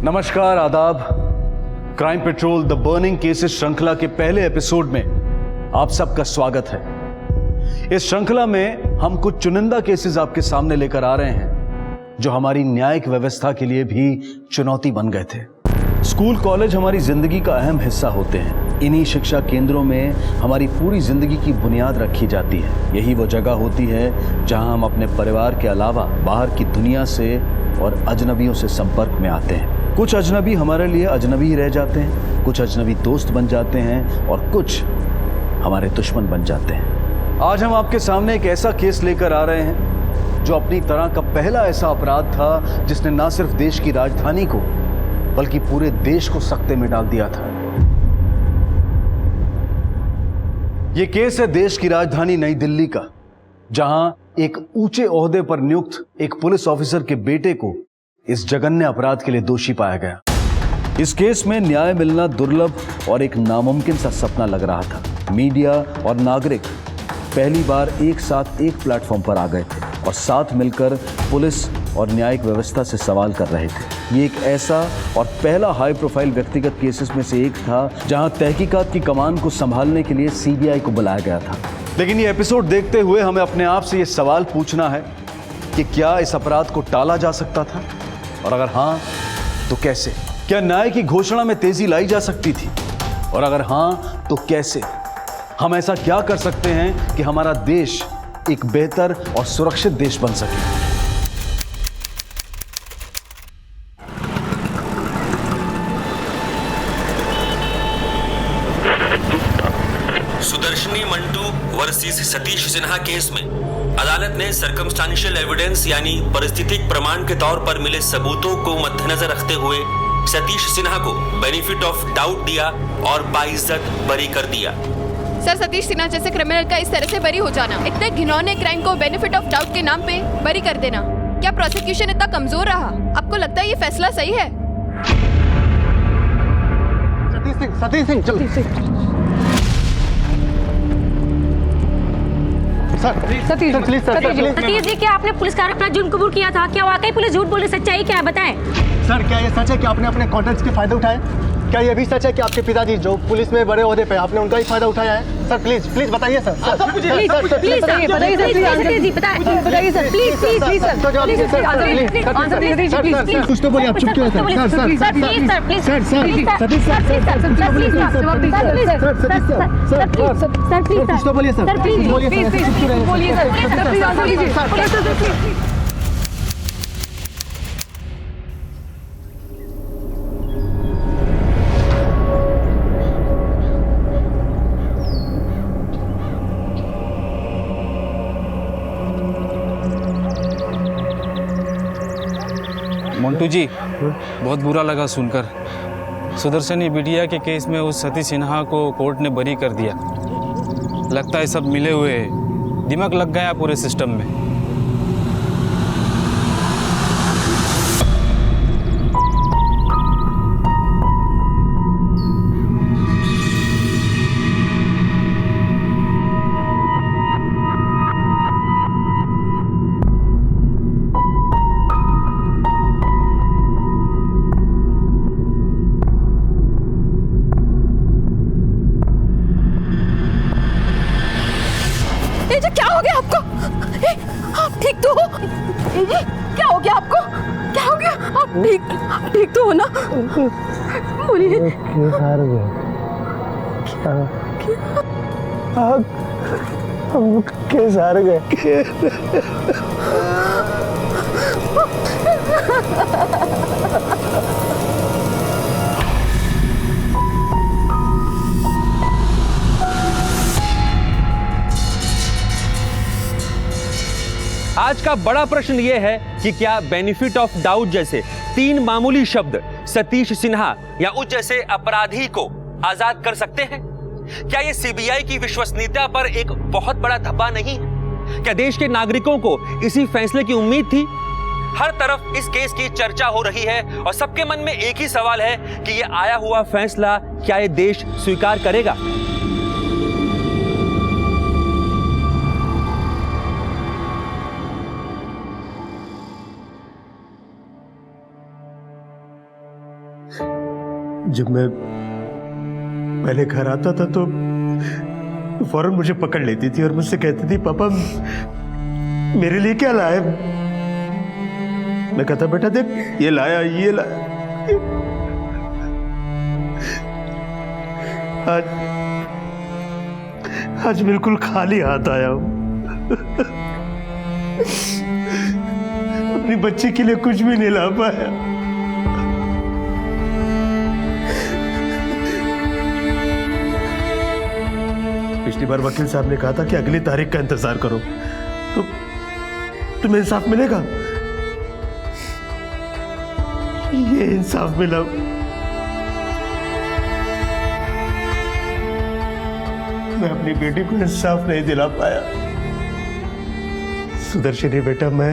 नमस्कार, आदाब। Crime petrol the burning cases श्रृंखला के पहले एपिसोड में आप सबका स्वागत है। इस श्रृंखला में हम कुछ चुनिंदा केसेस आपके सामने लेकर आ रहे हैं जो हमारी न्यायिक व्यवस्था के लिए भी चुनौती बन गए थे। स्कूल कॉलेज हमारी जिंदगी का अहम हिस्सा होते हैं। इन्हीं शिक्षा केंद्रों में हमारी पूरी जिंदगी की बुनियाद रखी जाती है। यही वो जगह होती है जहां हम अपने परिवार के अलावा बाहर की दुनिया से और अजनबियों से संपर्क में आते हैं। कुछ अजनबी हमारे लिए अजनबी ही रह जाते हैं, कुछ अजनबी दोस्त बन जाते हैं और कुछ हमारे दुश्मन बन जाते हैं। आज हम आपके सामने एक ऐसा केस लेकर आ रहे हैं जो अपनी तरह का पहला ऐसा अपराध था जिसने न सिर्फ देश की राजधानी को बल्कि पूरे देश को सख्ते में डाल दिया था। यह केस है देश की राजधानी नई दिल्ली का, जहां एक ऊंचे ओहदे पर नियुक्त एक पुलिस ऑफिसर के बेटे को इस जघन्य अपराध के लिए दोषी पाया गया। इस केस में न्याय मिलना दुर्लभ और एक नामुमकिन सा सपना लग रहा था। मीडिया और नागरिक पहली बार एक साथ एक प्लेटफॉर्म पर आ गए थे और साथ मिलकर पुलिस और न्यायिक व्यवस्था से सवाल कर रहे थे। ये एक ऐसा और पहला हाई प्रोफाइल व्यक्तिगत केसेस में से एक था जहां तहकीकात की कमान को संभालने के लिए सीबीआई को बुलाया गया था। लेकिन ये एपिसोड देखते हुए हमें अपने आप से ये सवाल पूछना है कि क्या इस अपराध को टाला जा सकता था, और अगर हां तो कैसे? क्या न्याय की घोषणा में तेजी लाई जा सकती थी, और अगर हां तो कैसे? हम ऐसा क्या कर सकते हैं कि हमारा देश एक बेहतर और सुरक्षित देश बन सके? सुदर्शनी मंटू वर्सेस सतीश सिन्हा केस में अदालत ने सर्कमस्टांशियल एविडेंस यानी परिस्थितिक प्रमाण के तौर पर मिले सबूतों को मद्देनजर रखते हुए सतीश सिन्हा को बेनिफिट ऑफ डाउट दिया और बाइज्जत बरी कर दिया। सर, सतीश सिन्हा जैसे क्रिमिनल का इस तरह से बरी हो जाना, इतने घिनौने क्राइम को बेनिफिट ऑफ डाउट के नाम पे बरी कर देना, क्या प्रोसिक्यूशन इतना कमजोर रहा? आपको लगता है ये फैसला सही है? सतीश सिंह सतीश जी, क्या आपने पुलिस कार अपना जुर्म कबूल किया था? क्या वाकई पुलिस झूठ बोले? सच्चाई क्या है, बताएं। सर, क्या ये सच है कि आपने अपने कॉन्ट्रैक्ट्स के फायदे उठाए? क्या ये भी सच है कि आपके पिताजी जो पुलिस में बड़े ओहदे पे आपने उनका ही फायदा उठाया है? सर प्लीज बताइए सर। कुछ तो बोलिए, आप चुप क्यों हैं सर? कुछ तो बोलिए सर। मंटू जी, बहुत बुरा लगा सुनकर। सुदर्शनी बिटिया के केस में उस सतीश सिन्हा को कोर्ट ने बरी कर दिया। लगता है सब मिले हुए हैं। दिमाग लग गया पूरे सिस्टम में। क्या हो गया आपको? आप ठीक तो हो? क्या हो गया आपको? क्या हो गया? आप ठीक तो हो ना? बोलिए। हम केस हार गए। आज का बड़ा प्रश्न यह है कि क्या बेनिफिट ऑफ डाउट जैसे 3 मामूली शब्द सतीश सिन्हा या उस जैसे अपराधी को आजाद कर सकते हैं? क्या यह सीबीआई की विश्वसनीयता पर एक बहुत बड़ा धब्बा नहीं है? क्या देश के नागरिकों को इसी फैसले की उम्मीद थी? हर तरफ इस केस की चर्चा हो रही है और सबके मन में एक ही सवाल है कि यह आया हुआ फैसला क्या यह देश स्वीकार करेगा? जब मैं पहले घर आता था तो फौरन मुझे पकड़ लेती थी और मुझसे कहती थी, पापा मेरे लिए क्या लाए? मैं कहता, बेटा देख ये लाया, ये लाया। आज बिल्कुल खाली हाथ आया हूं। अपनी बच्ची के लिए कुछ भी नहीं ला पाया। पिछली बार वकील साहब ने कहा था कि अगली तारीख का इंतजार करो, तो तुम्हें इंसाफ मिलेगा। ये इंसाफ मिला। मैं अपनी बेटी को इंसाफ नहीं दिला पाया। सुदर्शनी बेटा, मैं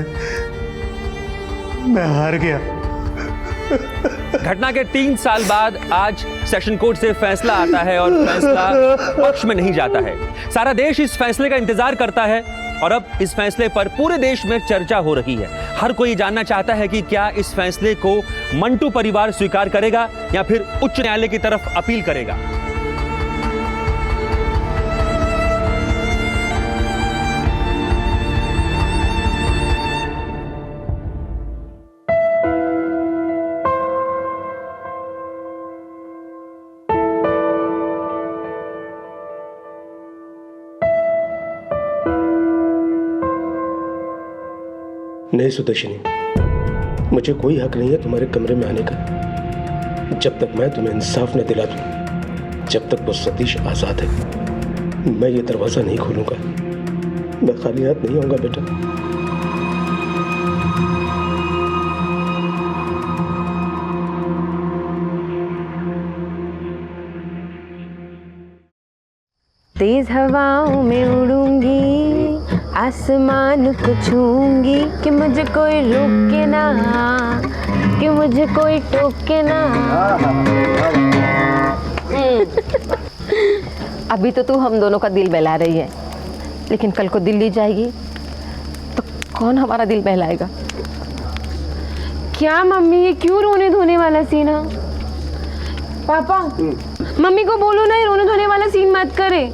हार गया। घटना के 3 साल बाद आज सेशन कोर्ट से फैसला आता है और फैसला पक्ष में नहीं जाता है। सारा देश इस फैसले का इंतजार करता है और अब इस फैसले पर पूरे देश में चर्चा हो रही है। हर कोई जानना चाहता है कि क्या इस फैसले को मंटू परिवार स्वीकार करेगा या फिर उच्च न्यायालय की तरफ अपील करेगा। नहीं सुदर्शनी, मुझे कोई हक नहीं है तुम्हारे कमरे में आने का। जब तक मैं तुम्हें इंसाफ न दिला दूं, जब तक वो सतीश आजाद है, मैं ये दरवाजा नहीं खोलूंगा। मैं खाली हाथ नहीं आऊंगा बेटा। तेज हवाओं में उड़ूंगी, आसमान को छूंगी, कि मुझे कोई रोके ना, कि मुझे कोई टोके ना। अभी तो तू हम दोनों का दिल बहला रही है, लेकिन कल को दिल्ली जाएगी तो कौन हमारा दिल बहलाएगा? क्या मम्मी, ये क्यों रोने धोने वाला सीन है? पापा, मम्मी को बोलो ना ये रोने धोने वाला सीन मत करे।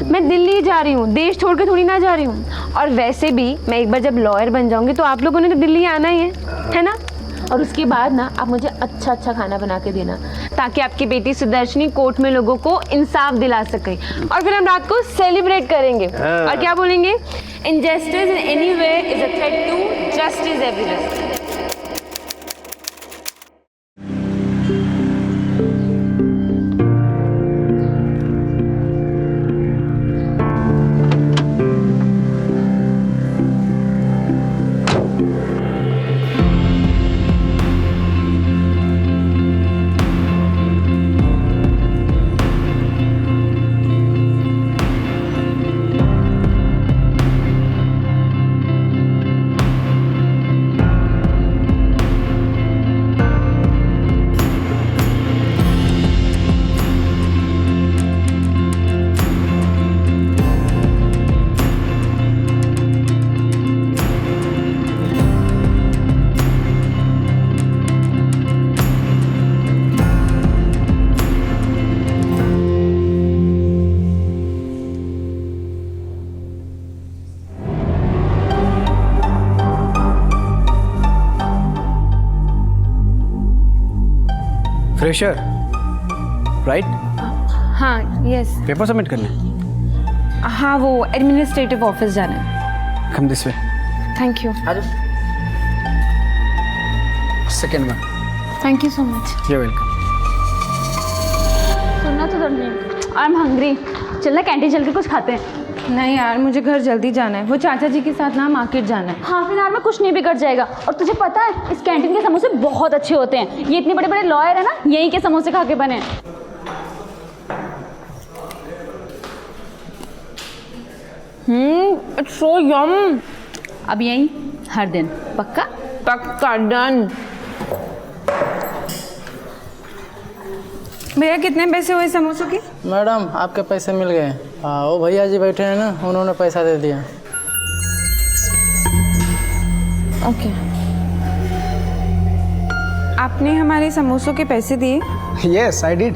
मैं दिल्ली जा रही हूँ, देश छोड़ के थोड़ी ना जा रही हूँ। और वैसे भी मैं एक बार जब लॉयर बन जाऊंगी तो आप लोगों ने तो दिल्ली आना ही है ना? और उसके बाद ना आप मुझे अच्छा अच्छा खाना बना के देना, ताकि आपकी बेटी सुदर्शनी कोर्ट में लोगों को इंसाफ दिला सके। और फिर हम रात को सेलिब्रेट करेंगे और क्या बोलेंगे? Injustice in any way is a threat to justice everywhere. Fresher, right? हाँ, यस। पेपर सबमिट करने? हाँ, वो एडमिनिस्ट्रेटिव ऑफिस जाना है। Come this way. Thank you. Second में। Thank you so much. You welcome. सुनना तो दर्जनी, आई एम हंग्री। चलना कैंटीन चल के कुछ खाते हैं। नहीं यार, मुझे घर जल्दी जाना है। वो चाचा जी के साथ ना मार्केट जाना है। हाँ फिर यार, में कुछ नहीं बिगड़ जाएगा। और तुझे पता है इस कैंटीन के समोसे बहुत अच्छे होते हैं। ये इतने बड़े बड़े लॉयर है ना, यहीं के समोसे खा के बने। इट्स सो यम। अब यहीं हर दिन, पक्का? पक्का, डन। भैया कितने पैसे हुए समोसों के? मैडम आपके पैसे मिल गए। वो भैया जी बैठे हैं ना, उन्होंने पैसा दे दिया। ओके। आपने हमारे समोसों के पैसे दिए? Yes I did.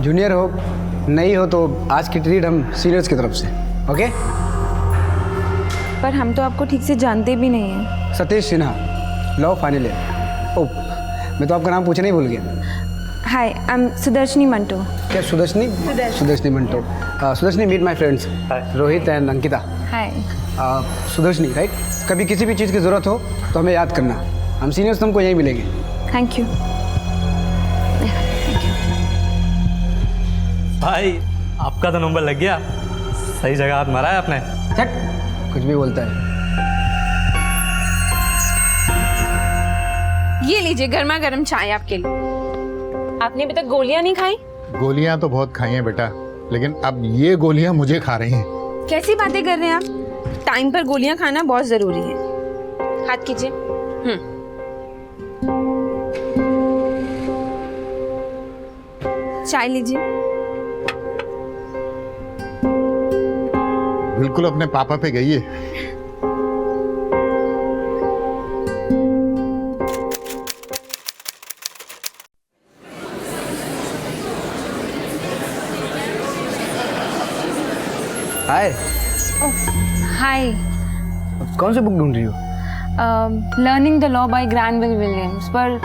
जूनियर हो नहीं हो तो आज की ट्रीट हम सीनियर्स की तरफ से, ओके? पर हम तो आपको ठीक से जानते भी नहीं हैं। Satish Sinha, law final year. Oh, मैं तो आपका नाम पूछना ही भूल गया। Hi, I am Sudarshani Manto. क्या Sudarshani? Sudarshani Manto. Sudarshani, meet my friends Rohit and Ankita. Hi. Sudarshani right? कभी किसी भी चीज़ की ज़रूरत हो तो हमें याद करना, हम सीनियर्स तुमको यहीं मिलेंगे। Thank you. भाई आपका तो नंबर लग गया, सही जगह हाथ मारा है आपने। चट, कुछ भी बोलता है। ये लीजिए गर्मा गर्म चाय आपके लिए। आपने अभी तक गोलियां नहीं खाई? गोलियां तो बहुत खाई हैं बेटा, लेकिन अब ये गोलियां मुझे खा रही हैं। कैसी बातें कर रहे हैं आप? टाइम पर गोलियां खाना बहुत जरूरी है। हाथ कीजिए। चाय लीजिए। बिल्कुल अपने पापा पे गई है। हाय। हाय। कौन सी बुक ढूंढ रही हो? Learning the law by Granville Williams, पर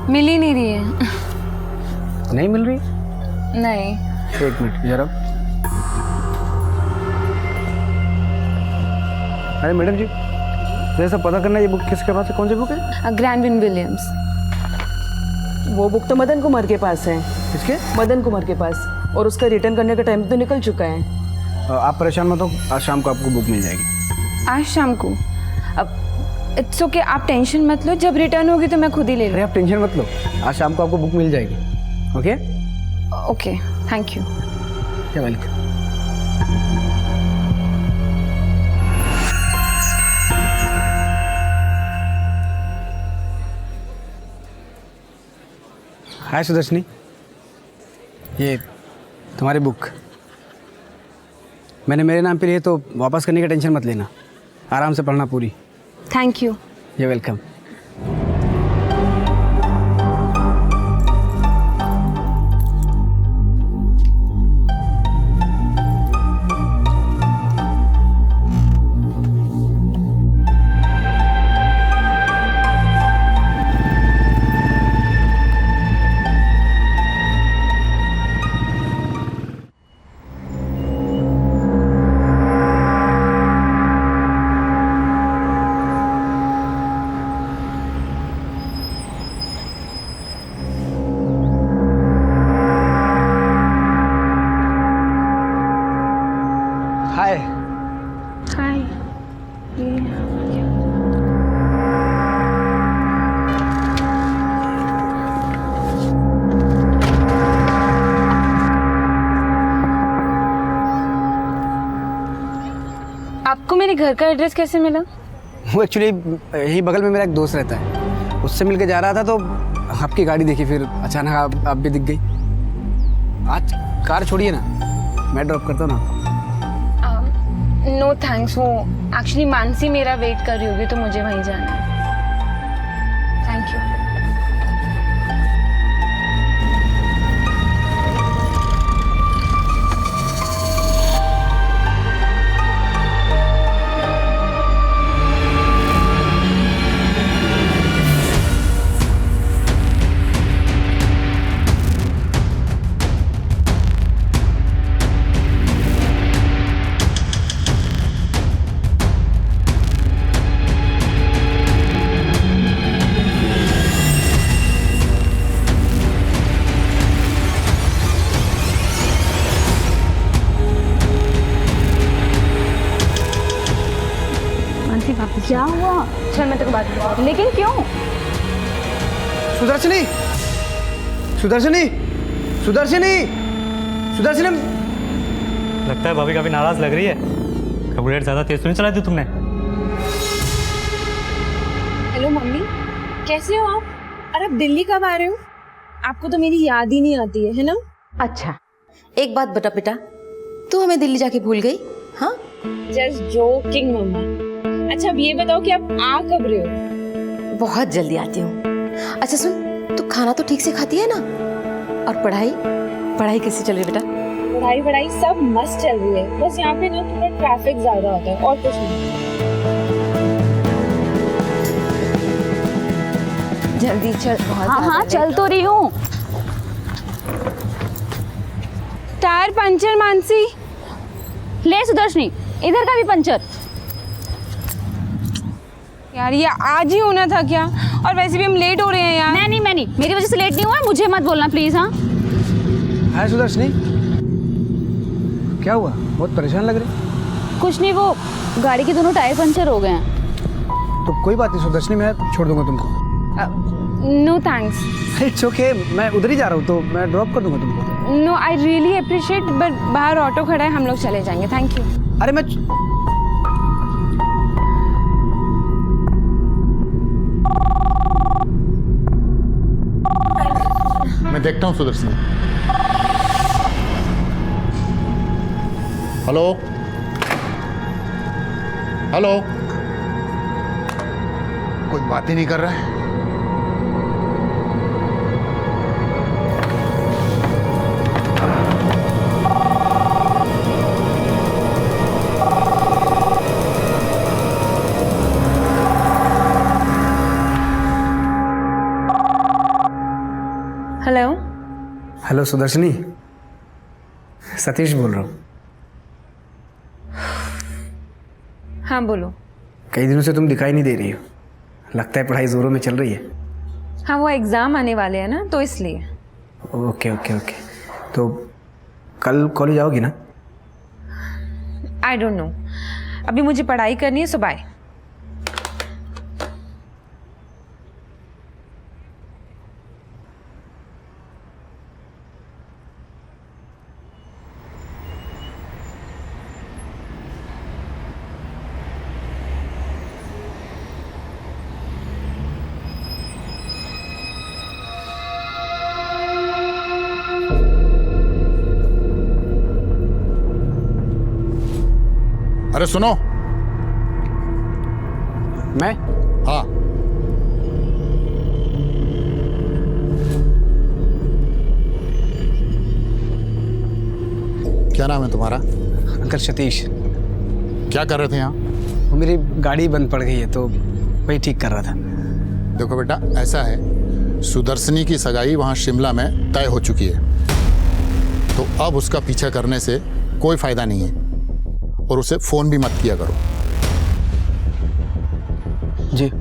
मिल ही नहीं रही है। नहीं मिल रही? नहीं। एक मिनट जरा। अरे मैडम जी, जैसा पता करना ये बुक किसके पास है, कौन सी बुक है? Granville Williams. वो बुक तो मदन कुमार के पास है। किसके? मदन कुमार के पास, और उसका रिटर्न करने का टाइम तो निकल चुका है। आप परेशान मत हो, आज शाम को आपको बुक मिल जाएगी। आज शाम को? अब इट्स ओके, आप टेंशन मत लो, जब रिटर्न होगी तो मैं खुद ही ले लूँ। अरे आप टेंशन मत लो, आज शाम को आपको बुक मिल जाएगी। Okay okay, thank you. Welcome. Hi Sudarshani, ये तुम्हारी बुक मैंने मेरे नाम पे ली है, तो वापस करने का टेंशन मत लेना, आराम से पढ़ना पूरी। Thank you. ये वेलकम। हाय। हाय। आपको मेरे घर का एड्रेस कैसे मिला? वो एक्चुअली यही बगल में मेरा एक दोस्त रहता है, उससे मिलके जा रहा था तो आपकी गाड़ी देखी, फिर अचानक आप भी दिख गई। आज कार छोड़िए ना, मैं ड्रॉप करता हूँ ना। नो थैंक्स, वो एक्चुअली मानसी मेरा वेट कर रही होगी तो मुझे वहीं जाना है। Thank you. क्या हुआ? चल मैं तेरे को बात बताऊँ। लेकिन क्यों? सुदर्शनी, सुदर्शनी, सुदर्शनी, सुदर्शनी। लगता है भाभी काफी नाराज लग रही है। बुलेट ज्यादा तेज तो नहीं चलाई थी तुमने? हेलो मम्मी, कैसे हो आप? और आप दिल्ली कब आ रहे हो? आपको तो मेरी याद ही नहीं आती है ना? अच्छा, एक बात बता बेटा, तू हमें दिल्ली जाके भूल गई? हाँ, जस्ट जोकिंग मम्मा। अच्छा अब ये बताओ कि आप आ कब रहे हो? बहुत जल्दी आती हूँ। अच्छा सुन, तू खाना तो ठीक से खाती है ना? और पढ़ाई पढ़ाई कैसे चल रही बेटा? पढ़ाई सब मस्त चल रही है, बस यहाँ पे ना थोड़ा ट्रैफिक ज्यादा होता है और कुछ नहीं। जल्दी चल। हाँ चल तो रही हूँ। Tyre puncture Mansi. ले सुदर्शनी, इधर का भी पंचर। यार ये आज ही होना था क्या? और वैसे भी हम लेट हो रहे हैं यार। मैं नहीं मेरी वजह से लेट नहीं हुआ, मुझे मत बोलना प्लीज। हाँ हाय सुदर्शनी, क्या हुआ? बहुत परेशान लग रही। कुछ नहीं, वो गाड़ी के दोनों टायर पंचर हो गए हैं। तो कोई बात नहीं सुदर्शनी, मैं छोड़ दूंगा तुमको। No thanks. इट्स ओके, मैं उधर ही जा रहा हूँ तो मैं ड्रॉप कर दूंगा तुमको। No I really appreciate, but बाहर ऑटो खड़ा है, हम लोग चले जाएंगे। Thank you. अरे मैं देखता हूँ सुदर्शन। हेलो हेलो, कोई बात ही नहीं कर रहा है। हेलो हेलो सुदर्शनी, सतीश बोल रहा हूँ। हाँ बोलो। कई दिनों से तुम दिखाई नहीं दे रही हो, लगता है पढ़ाई जोरों में चल रही है। हाँ वो एग्ज़ाम आने वाले हैं ना, तो इसलिए। ओके ओके ओके, तो कल कॉलेज आओगी ना? आई डोंट नो, अभी मुझे पढ़ाई करनी है, सो बाय। अरे सुनो। मैं? हाँ, क्या नाम है तुम्हारा? अंकल सतीश। क्या कर रहे थे यहाँ? वो मेरी गाड़ी बंद पड़ गई है तो वही ठीक कर रहा था। देखो बेटा, ऐसा है, सुदर्शनी की सगाई वहाँ शिमला में तय हो चुकी है, तो अब उसका पीछा करने से कोई फायदा नहीं है, और उसे फोन भी मत किया करो। जी।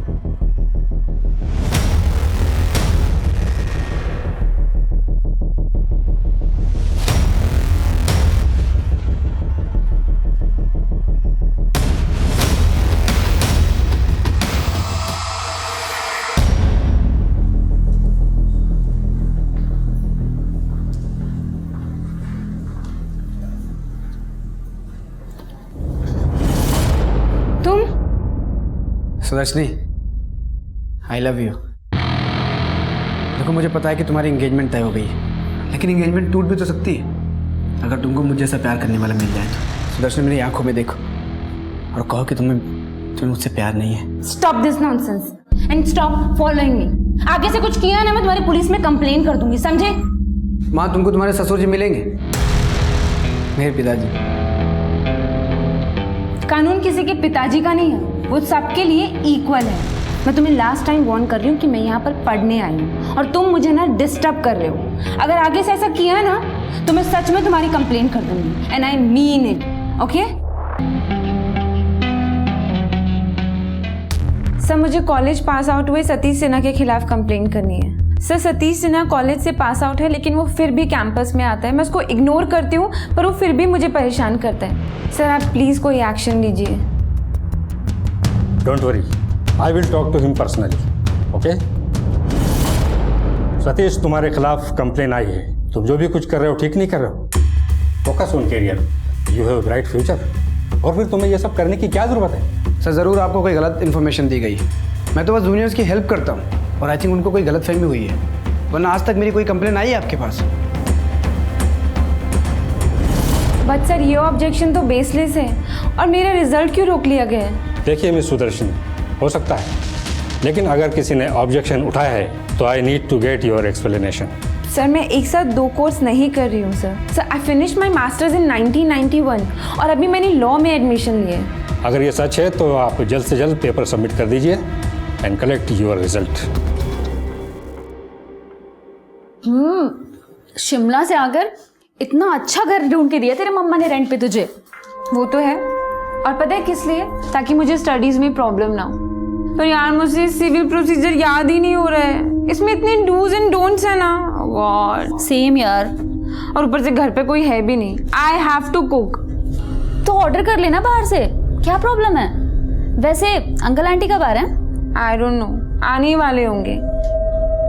Sudarshani, I love you. देखो मुझे पता है कि तुम्हारी एंगेजमेंट तय हो गई है, लेकिन एंगेजमेंट टूट भी तो सकती है अगर तुमको मुझे जैसा प्यार करने वाला मिल जाए तो। सुदर्शनी, मेरी आंखों में देखो और कहो कि तुम्हें मुझसे प्यार नहीं है। Stop this nonsense and stop following me. आगे से कुछ किया ना, मैं तुम्हारी पुलिस में कंप्लेन कर दूंगी, समझे? माँ, तुमको तुम्हारे ससुर जी मिलेंगे, मेरे पिताजी। कानून किसी के पिताजी का नहीं है, वो सबके लिए इक्वल है। मैं तुम्हें लास्ट टाइम वार्न कर रही हूँ कि मैं यहाँ पर पढ़ने आई हूँ और तुम मुझे ना डिस्टर्ब कर रहे हो। अगर आगे से ऐसा किया ना तो मैं सच में तुम्हारी कंप्लेन कर दूंगी, and I mean it, okay? Sir, मुझे कॉलेज पास आउट हुए सतीश सिन्हा के खिलाफ कंप्लेन करनी है। सर, सतीश सिन्हा कॉलेज से पास आउट है, लेकिन वो फिर भी कैंपस में आता है। मैं उसको इग्नोर करती हूँ पर वो फिर भी मुझे परेशान करता है। सर, आप प्लीज़ कोई एक्शन लीजिए। Don't worry, I will talk to him personally, okay? Satish, तुम्हारे खिलाफ कंप्लेन आई है। तुम जो भी कुछ कर रहे हो ठीक नहीं कर रहे हो। Focus on career, you have bright future. और फिर तुम्हें ये सब करने की क्या ज़रूरत है? सर, ज़रूर आपको कोई गलत इन्फॉर्मेशन दी गई। मैं तो बस जूनियर्स की हेल्प करता हूँ और आई थिंक उनको कोई गलत फहमी हुई है, वरना आज तक मेरी कोई कंप्लेन आई है आपके पास? बट सर, ये ऑब्जेक्शन तो बेसलेस है और मेरा रिजल्ट क्यों रोक लिया गया है? देखिए मिस सुदर्शनी, हो सकता है लेकिन अगर किसी ने ऑब्जेक्शन उठाया है तो I need to get your explanation. Sir मैं एक साथ 2 कोर्स नहीं कर रही हूँ sir. I finish my masters in 1991 और अभी मैंने लॉ में एडमिशन लिया है। अगर ये सच है तो आप जल्द से जल्द पेपर सबमिट कर दीजिए and collect your result. Shimla से आकर इतना अच्छा घर ढूंढ के दिया तेरे मम्मा ने रेंट पे तुझे। वो तो है, और पता है किस लिए? ताकि मुझे स्टडीज में प्रॉब्लम ना हो। तो यार मुझे सिविल प्रोसीजर याद ही नहीं हो रहा है, इसमें इतने डूज एंड डोंट्स है ना। गॉड सेम यार, और ऊपर से घर पे कोई है भी नहीं। I have to cook. तो ऑर्डर कर लेना बाहर से, क्या प्रॉब्लम है? वैसे अंकल आंटी कब आ रहे हैं? आई डोंट नो, आने ही वाले होंगे।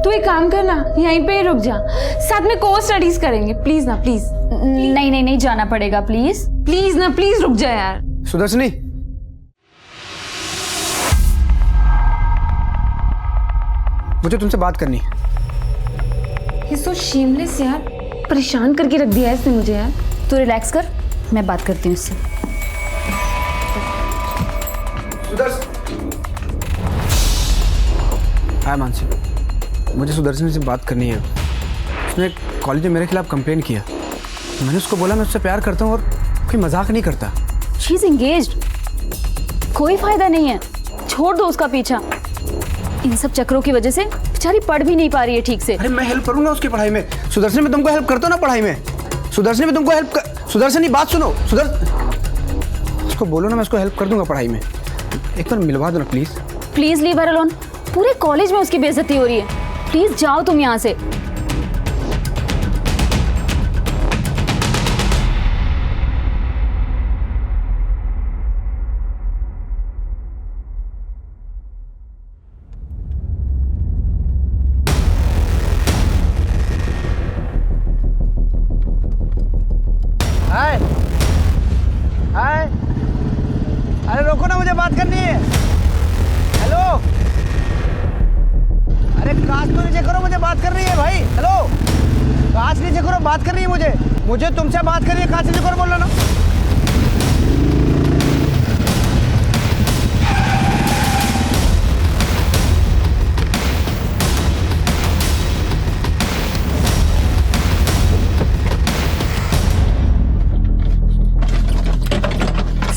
तू एक काम करना, यहीं पे ही रुक जा, साथ में कोर्स स्टडीज करेंगे। प्लीज ना, प्लीज। नहीं नहीं नहीं जाना पड़ेगा, प्लीज प्लीज ना, प्लीज रुक जा यार। सुदर्शनी, मुझे तुमसे बात करनी है। ये सो शेमलेस यार, परेशान करके रख दिया है इसने मुझे यार। तू रिलैक्स कर, मैं बात करती हूँ इससे। हाँ मानसी, मुझे सुदर्शन से बात करनी है। उसने कॉलेज में मेरे खिलाफ कंप्लेन किया। मैंने उसको बोला मैं उससे प्यार करता हूँ और कोई मजाक नहीं करता। शी इज एंगेज्ड, कोई फायदा नहीं है, छोड़ दो उसका पीछा। इन सब चक्रों की वजह से बेचारी पढ़ भी नहीं पा रही है ठीक से। अरे मैं हेल्प करूंगा उसकी पढ़ाई में। सुदर्शन में तुमको हेल्प करता हूँ ना पढ़ाई में। सुदर्शन में तुमको हेल्प कर। सुदर्शन बात सुनो। उसको बोलो ना, मैं उसको हेल्प कर दूंगा पढ़ाई में। एक बार मिलवा दो ना please. Please leave her alone. पूरे कॉलेज में उसकी बेइज्जती हो रही है। प्लीज जाओ तुम यहाँ से। हाय हाय, अरे रोको ना, मुझे बात करनी है। हेलो, अरे कांच तो नीचे करो, मुझे बात करनी है भाई। हेलो, कांच नीचे करो, बात करनी है मुझे तुमसे बात करनी है। कांच नीचे करो, बोल रहा ना।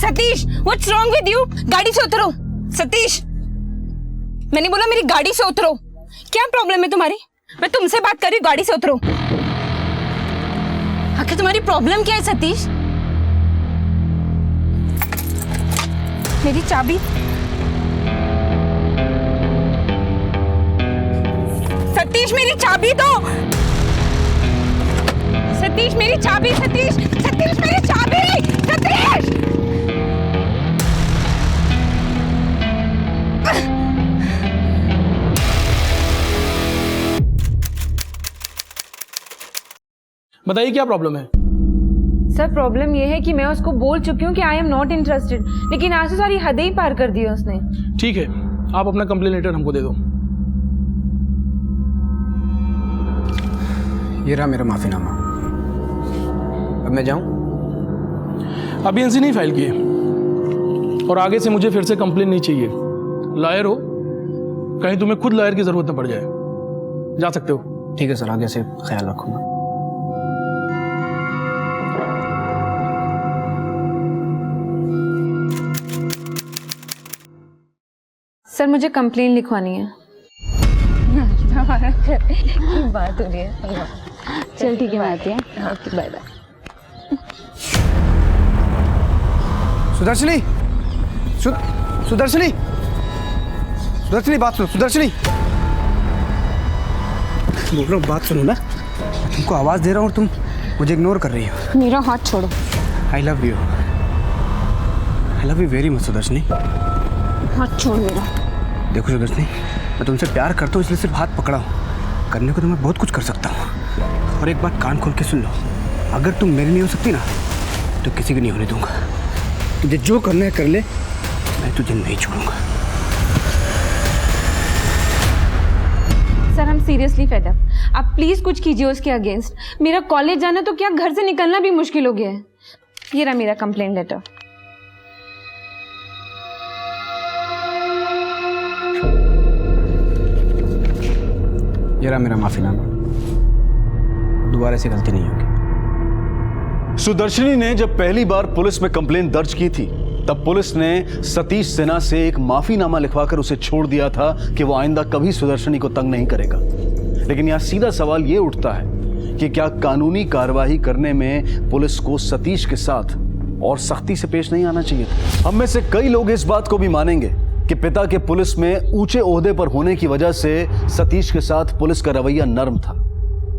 Satish, what's wrong with you? गाड़ी से उतरो। सतीश, मैंने बोला मेरी गाड़ी से उतरो। क्या प्रॉब्लम है तुम्हारी? मैं तुमसे बात कर रही हूँ, गाड़ी से उतरो। आखिर तुम्हारी प्रॉब्लम क्या है सतीश? मेरी चाबी। सतीश मेरी चाबी दो। सतीश मेरी चाबी। सतीश, सतीश मेरी चाबी। सतीश, बताइए क्या प्रॉब्लम है? सर प्रॉब्लम यह है कि मैं उसको बोल चुकी हूँ कि आई एम नॉट इंटरेस्टेड, लेकिन आज से सारी हदें ही पार कर दी है उसने। ठीक है, आप अपना कंप्लेन लेटर हमको दे दो। ये रहा मेरा माफीनामा। अब मैं जाऊं? अभी एनसी नहीं फाइल किए और आगे से मुझे फिर से कंप्लेन नहीं चाहिए। लॉयर हो, कहीं तुम्हें खुद लॉयर की जरूरत न पड़ जाए। जा सकते हो। ठीक है सर, आगे से ख्याल रखूंगा। सर मुझे कंप्लेन लिखवानी है। बात हो रही है। चल ठीक है, मैं आती हूँ। Okay, bye bye. Sudarshani, Sudarshani, Sudarshani बात सुनो। सुदर्शनी, बोल रहा हूँ बात सुनो ना। तुमको आवाज दे रहा हूँ और तुम मुझे इग्नोर कर रही हो। मेरा हाथ छोड़ो। I love you, I love you very much Sudarshani. हाथ छोड़ मेरा। देखो सुदर्शनी, मैं तुमसे प्यार करता हूँ इसलिए सिर्फ हाथ पकड़ा हूँ। करने को तो मैं बहुत कुछ कर सकता हूँ। और एक बात कान खोल के सुन लो, अगर तुम मेरी नहीं हो सकती ना तो किसी की नहीं होने दूंगा। तुझे जो करना है कर ले, मैं तुझे नहीं छोड़ूंगा। सर हम सीरियसली फेड अप। आप प्लीज कुछ कीजिए उसके अगेंस्ट। मेरा कॉलेज जाना तो क्या, घर से निकलना भी मुश्किल हो गया है। ये रहा मेरा कंप्लेंट लेटर। ये रहा मेरा माफीनामा, दोबारा ऐसी गलती नहीं होगी। सुदर्शनी ने जब पहली बार पुलिस में कंप्लेंट दर्ज की थी तब पुलिस ने सतीश सिन्हा से एक माफीनामा लिखवाकर उसे छोड़ दिया था कि वो आइंदा कभी सुदर्शनी को तंग नहीं करेगा। लेकिन यहां सीधा सवाल ये उठता है कि क्या कानूनी कार्यवाही करने में पुलिस को सतीश के साथ और सख्ती से पेश नहीं आना चाहिए था? हम में से कई लोग इस बात को भी मानेंगे कि पिता के पुलिस में ऊंचे ओहदे पर होने की वजह से सतीश के साथ पुलिस का रवैया नर्म था,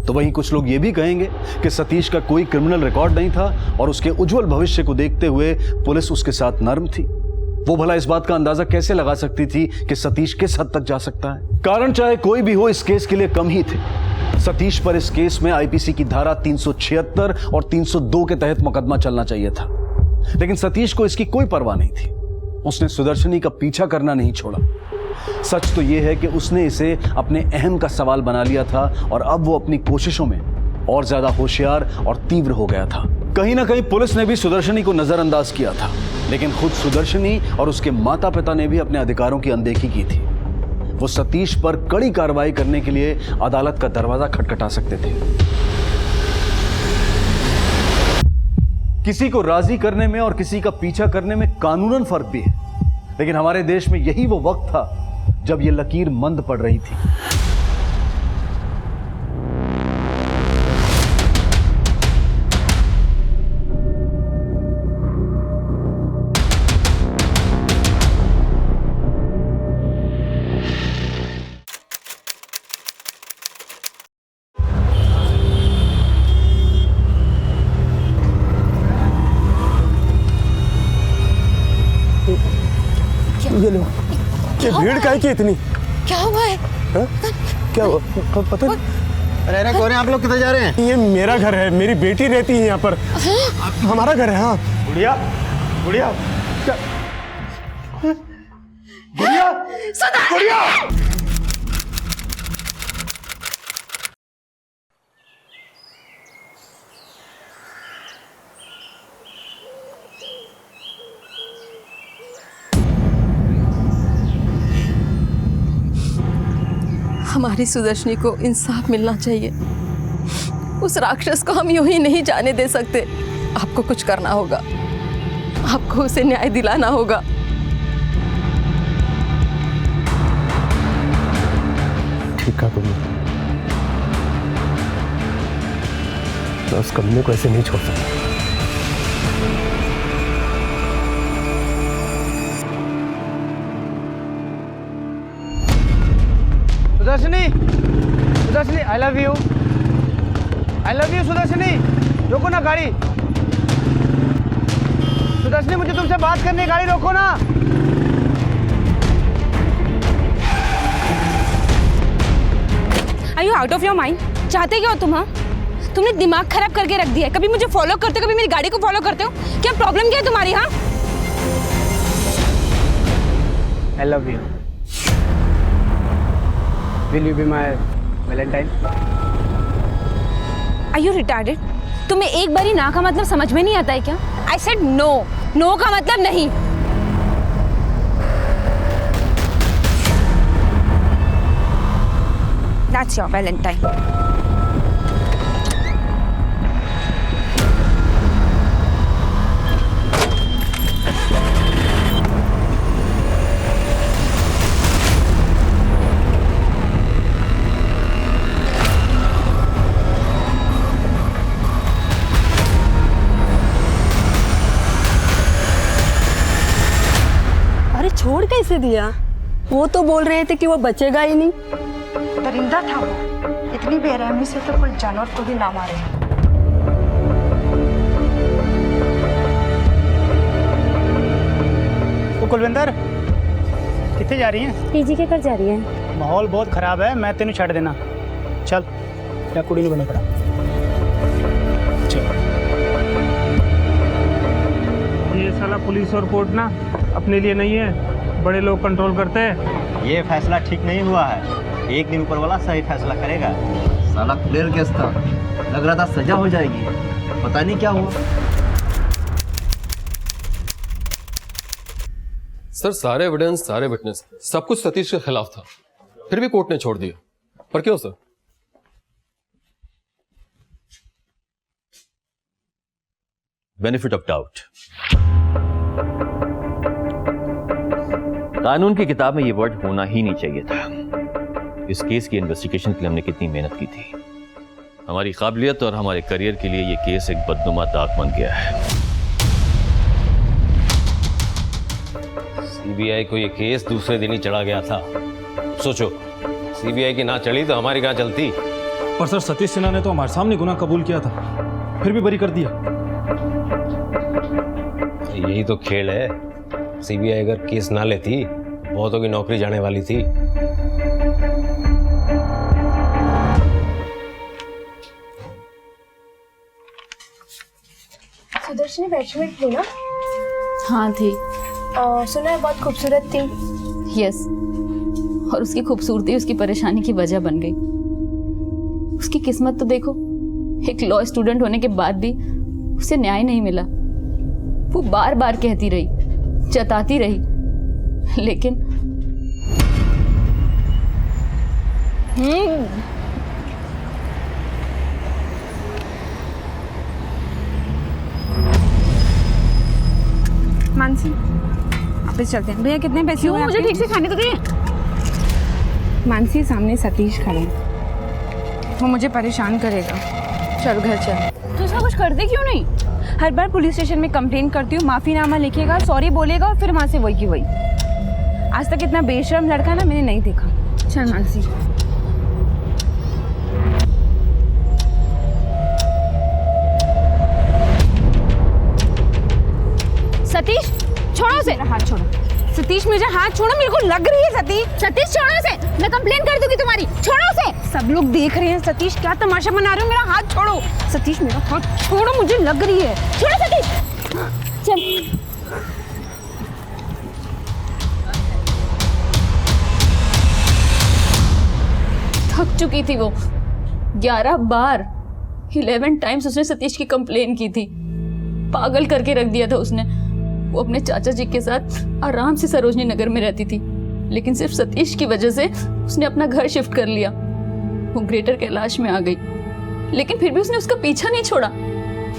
तो वहीं कुछ लोग ये भी कहेंगे कि सतीश का कोई क्रिमिनल रिकॉर्ड नहीं था और उसके उज्जवल भविष्य को देखते हुए पुलिस उसके साथ नर्म थी। वो भला इस बात का अंदाजा कैसे लगा सकती थी कि सतीश किस हद तक जा सकता है? कारण चाहे कोई भी हो, इस केस के लिए कम ही थे। सतीश पर इस केस में आईपीसी की धारा 376 और 302 के तहत मुकदमा चलना चाहिए था, लेकिन सतीश को इसकी कोई परवाह नहीं थी। उसने सुदर्शनी का पीछा करना नहीं छोड़ा। सच तो यह है कि उसने इसे अपने अहम का सवाल बना लिया था और अब वो अपनी कोशिशों में और ज्यादा होशियार और तीव्र हो गया था। कहीं ना कहीं पुलिस ने भी सुदर्शनी को नजरअंदाज किया था, लेकिन खुद सुदर्शनी और उसके माता पिता ने भी अपने अधिकारों की अनदेखी की थी। वो सतीश पर कड़ी कार्रवाई करने के लिए अदालत का दरवाजा खटखटा सकते थे। किसी को राजी करने में और किसी का पीछा करने में कानूनन फर्क भी है, लेकिन हमारे देश में यही वो वक्त था जब ये लकीर मंद पड़ रही थी। ये लो, ये भीड़ काहे की इतनी? क्या हुआ है? हा? क्या हुआ? पता नहीं। अरे कौन है आप लोग? किधर जा रहे हैं? ये मेरा घर है, मेरी बेटी रहती है यहाँ पर। हमारा घर है। हाँ गुड़िया, गुड़िया, गुड़िया, गुड़िया। हमारी सुदर्शनी को इंसाफ मिलना चाहिए। उस राक्षस को हम यूं ही नहीं जाने दे सकते। आपको कुछ करना होगा, आपको उसे न्याय दिलाना होगा। ठीक है तुमने, मैं उस कमीने को ऐसे नहीं छोड़ सकता। Sudarshani, Sudarshani, I love you, I love you Sudarshani. रोको ना गाड़ी। सुदर्शनी, मुझे तुमसे बात करनी है, गाड़ी रोको ना। Are you out of your mind? चाहते क्या हो तुम? हाँ, तुमने दिमाग खराब करके रख दिया है। कभी मुझे फॉलो करते हो, कभी मेरी गाड़ी को फॉलो करते हो। क्या प्रॉब्लम क्या है तुम्हारी? हाँ, आई love you. Will you be my Valentine? Are you retarded? तुम्हें एक बारी ना का मतलब समझ में नहीं आता है क्या? I said no. No का मतलब नहीं। That's your Valentine. छोड़ कैसे दिया? वो तो बोल रहे थे कि वो बचेगा ही नहीं। दरिंदा था वो, इतनी बेरहमी से तो कोई जानवर को भी ना मारे। तो कुलविंदर कितने जा रही हैं? पीजी के घर जा रही है। माहौल बहुत खराब है, मैं तेन छड़ देना। चल, क्या कुड़ी नहीं बने पड़ा। चल। ये साला पुलिस और कोर्ट ना अपने लिए नहीं है, बड़े लोग कंट्रोल करते हैं। ये फैसला ठीक नहीं हुआ है, एक दिन ऊपर वाला सही फैसला करेगा। साला क्लियर केस था, लग रहा था सजा हो जाएगी, पता नहीं क्या हुआ। सर सारे एविडेंस, सारे विटनेस, सब कुछ सतीश के खिलाफ था, फिर भी कोर्ट ने छोड़ दिया। पर क्यों सर? Benefit of doubt. कानून की किताब में ये वर्ड होना ही नहीं चाहिए था। इस केस की इन्वेस्टिगेशन के लिए हमने कितनी मेहनत की थी। हमारी काबिलियत और हमारे करियर के लिए ये केस एक बदनुमा दाग बन गया है। सीबीआई को ये केस दूसरे दिन ही चढ़ा गया था। सोचो, सीबीआई की ना चढ़ी तो हमारी कहाँ चलती। पर सर, सतीश सिन्हा ने तो हमारे सामने गुनाह कबूल किया था, फिर भी बरी कर दिया। यही तो खेल है। सीबीआई अगर केस ना लेती, बहुतों की नौकरी जाने वाली थी। सुदर्शनी बेडशीट थी ना? हाँ थी। सुना है बहुत खूबसूरत थी। यस, और उसकी खूबसूरती उसकी परेशानी की वजह बन गई। उसकी किस्मत तो देखो, एक लॉ स्टूडेंट होने के बाद भी उसे न्याय नहीं मिला। वो बार बार कहती रही, जताती रही, लेकिन मानसी, वापस चलते हैं। भैया कितने पैसे हुए मुझे आपके? ठीक से खाने तो दिए। मानसी, सामने सतीश खड़े हैं, वो मुझे परेशान करेगा। चल घर चल। तो इसका कुछ करते क्यों नहीं? हर बार पुलिस स्टेशन में कंप्लेन करती हूँ, माफीनामा लिखेगा, सॉरी बोलेगा और फिर वहाँ से वही की वही। आज तक इतना बेशर्म लड़का ना मैंने नहीं देखा। चल मानसी। सतीश, छोड़ो उसे। हाथ छोड़ो सतीश, मुझे हाथ छोड़ो, मेरे को लग रही है सतीश। सतीश छोड़ो उसे, मैं कंप्लेन कर दूंगी तुम्हारी। छोड़ो उसे। सब लोग देख रहे हैं सतीश, क्या तमाशा बना रहे हो? मेरा हाथ छोड़ो सतीश, मेरा हाथ छोड़ो, मुझे लग रही है। छोड़ो सतीश। चल। थक चुकी थी वो। 11 बार 11 टाइम्स उसने सतीश की कंप्लेन की थी। पागल करके रख दिया था उसने। वो अपने चाचा जी के साथ आराम से सरोजनी नगर में रहती थी, लेकिन सिर्फ सतीश की वजह से उसने अपना घर शिफ्ट कर लिया। वो ग्रेटर कैलाश में आ गई, लेकिन फिर भी उसने उसका पीछा नहीं छोड़ा।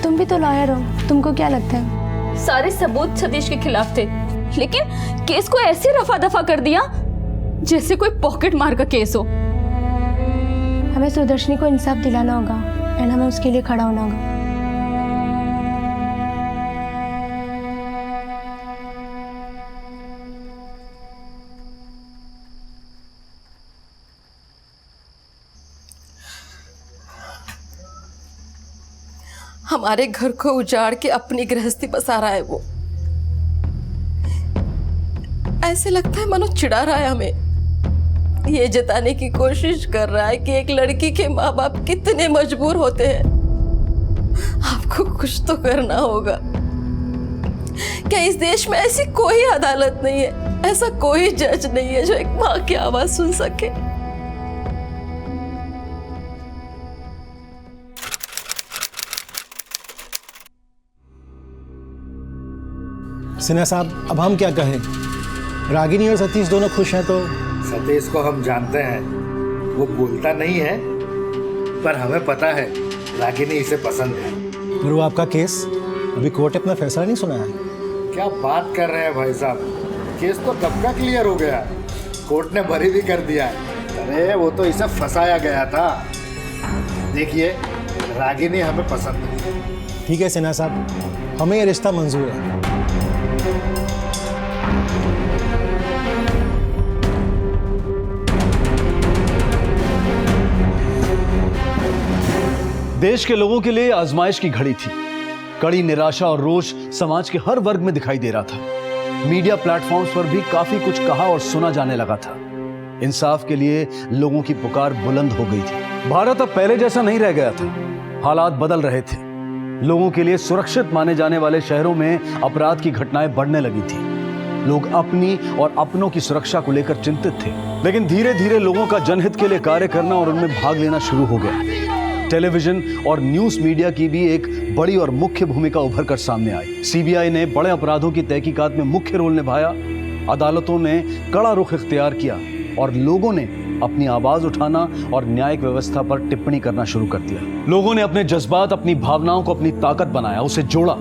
तुम भी तो लॉयर हो, तुमको क्या लगता है? सारे सबूत सतीश के खिलाफ थे, लेकिन केस को ऐसे रफा दफा कर दिया जैसे कोई पॉकेट मार का केस हो। हमें सुदर्शनी को इंसाफ दिलाना होगा एंड हमें उसके लिए खड़ा होना होगा। हमारे घर को उजाड़ के अपनी गृहस्थी बसा रहा है वो। ऐसे लगता है मानो चिढ़ा रहा है हमें। ये जताने की कोशिश कर रहा है कि एक लड़की के माँ बाप कितने मजबूर होते हैं। आपको कुछ तो करना होगा। क्या इस देश में ऐसी कोई अदालत नहीं है, ऐसा कोई जज नहीं है जो एक माँ की आवाज सुन सके? सिन्हा साहब, अब हम क्या कहें? रागिनी और सतीश दोनों खुश हैं तो? सतीश को हम जानते हैं, वो बोलता नहीं है, पर हमें पता है रागिनी इसे पसंद है। पर वो आपका केस, अभी कोर्ट ने अपना फैसला नहीं सुनाया है। क्या बात कर रहे हैं भाई साहब, केस तो कब का क्लियर हो गया, कोर्ट ने बरी भी कर दिया है। अरे वो तो इसे फंसाया गया था। देखिए, रागिनी हमें पसंद है। ठीक है सिन्हा साहब, हमें ये रिश्ता मंजूर है। देश के लोगों के लिए आजमाइश की घड़ी थी। कड़ी निराशा और रोष समाज के हर वर्ग में दिखाई दे रहा था। मीडिया प्लेटफॉर्म्स पर भी काफी कुछ कहा और सुना जाने लगा था। इंसाफ के लिए लोगों की पुकार बुलंद हो गई थी। भारत अब पहले जैसा नहीं रह गया था। हालात बदल रहे थे। लोगों के लिए सुरक्षित माने जाने वाले शहरों में अपराध की घटनाएं बढ़ने लगी थी। लोग अपनी और अपनों की सुरक्षा को लेकर चिंतित थे। लेकिन धीरे धीरे लोगों का जनहित के लिए कार्य करना और उनमें भाग लेना शुरू हो गया। टेलीविजन और न्यूज मीडिया की भी एक बड़ी और मुख्य भूमिका उभर कर सामने आई। सीबीआई ने बड़े अपराधों की तहकीकात में मुख्य रोल निभाया। अदालतों ने कड़ा रुख इख्तियार किया और लोगों ने अपनी आवाज उठाना और न्यायिक व्यवस्था पर टिप्पणी करना शुरू कर दिया। लोगों ने अपने जज्बात, अपनी भावनाओं को अपनी ताकत बनाया, उसे जोड़ा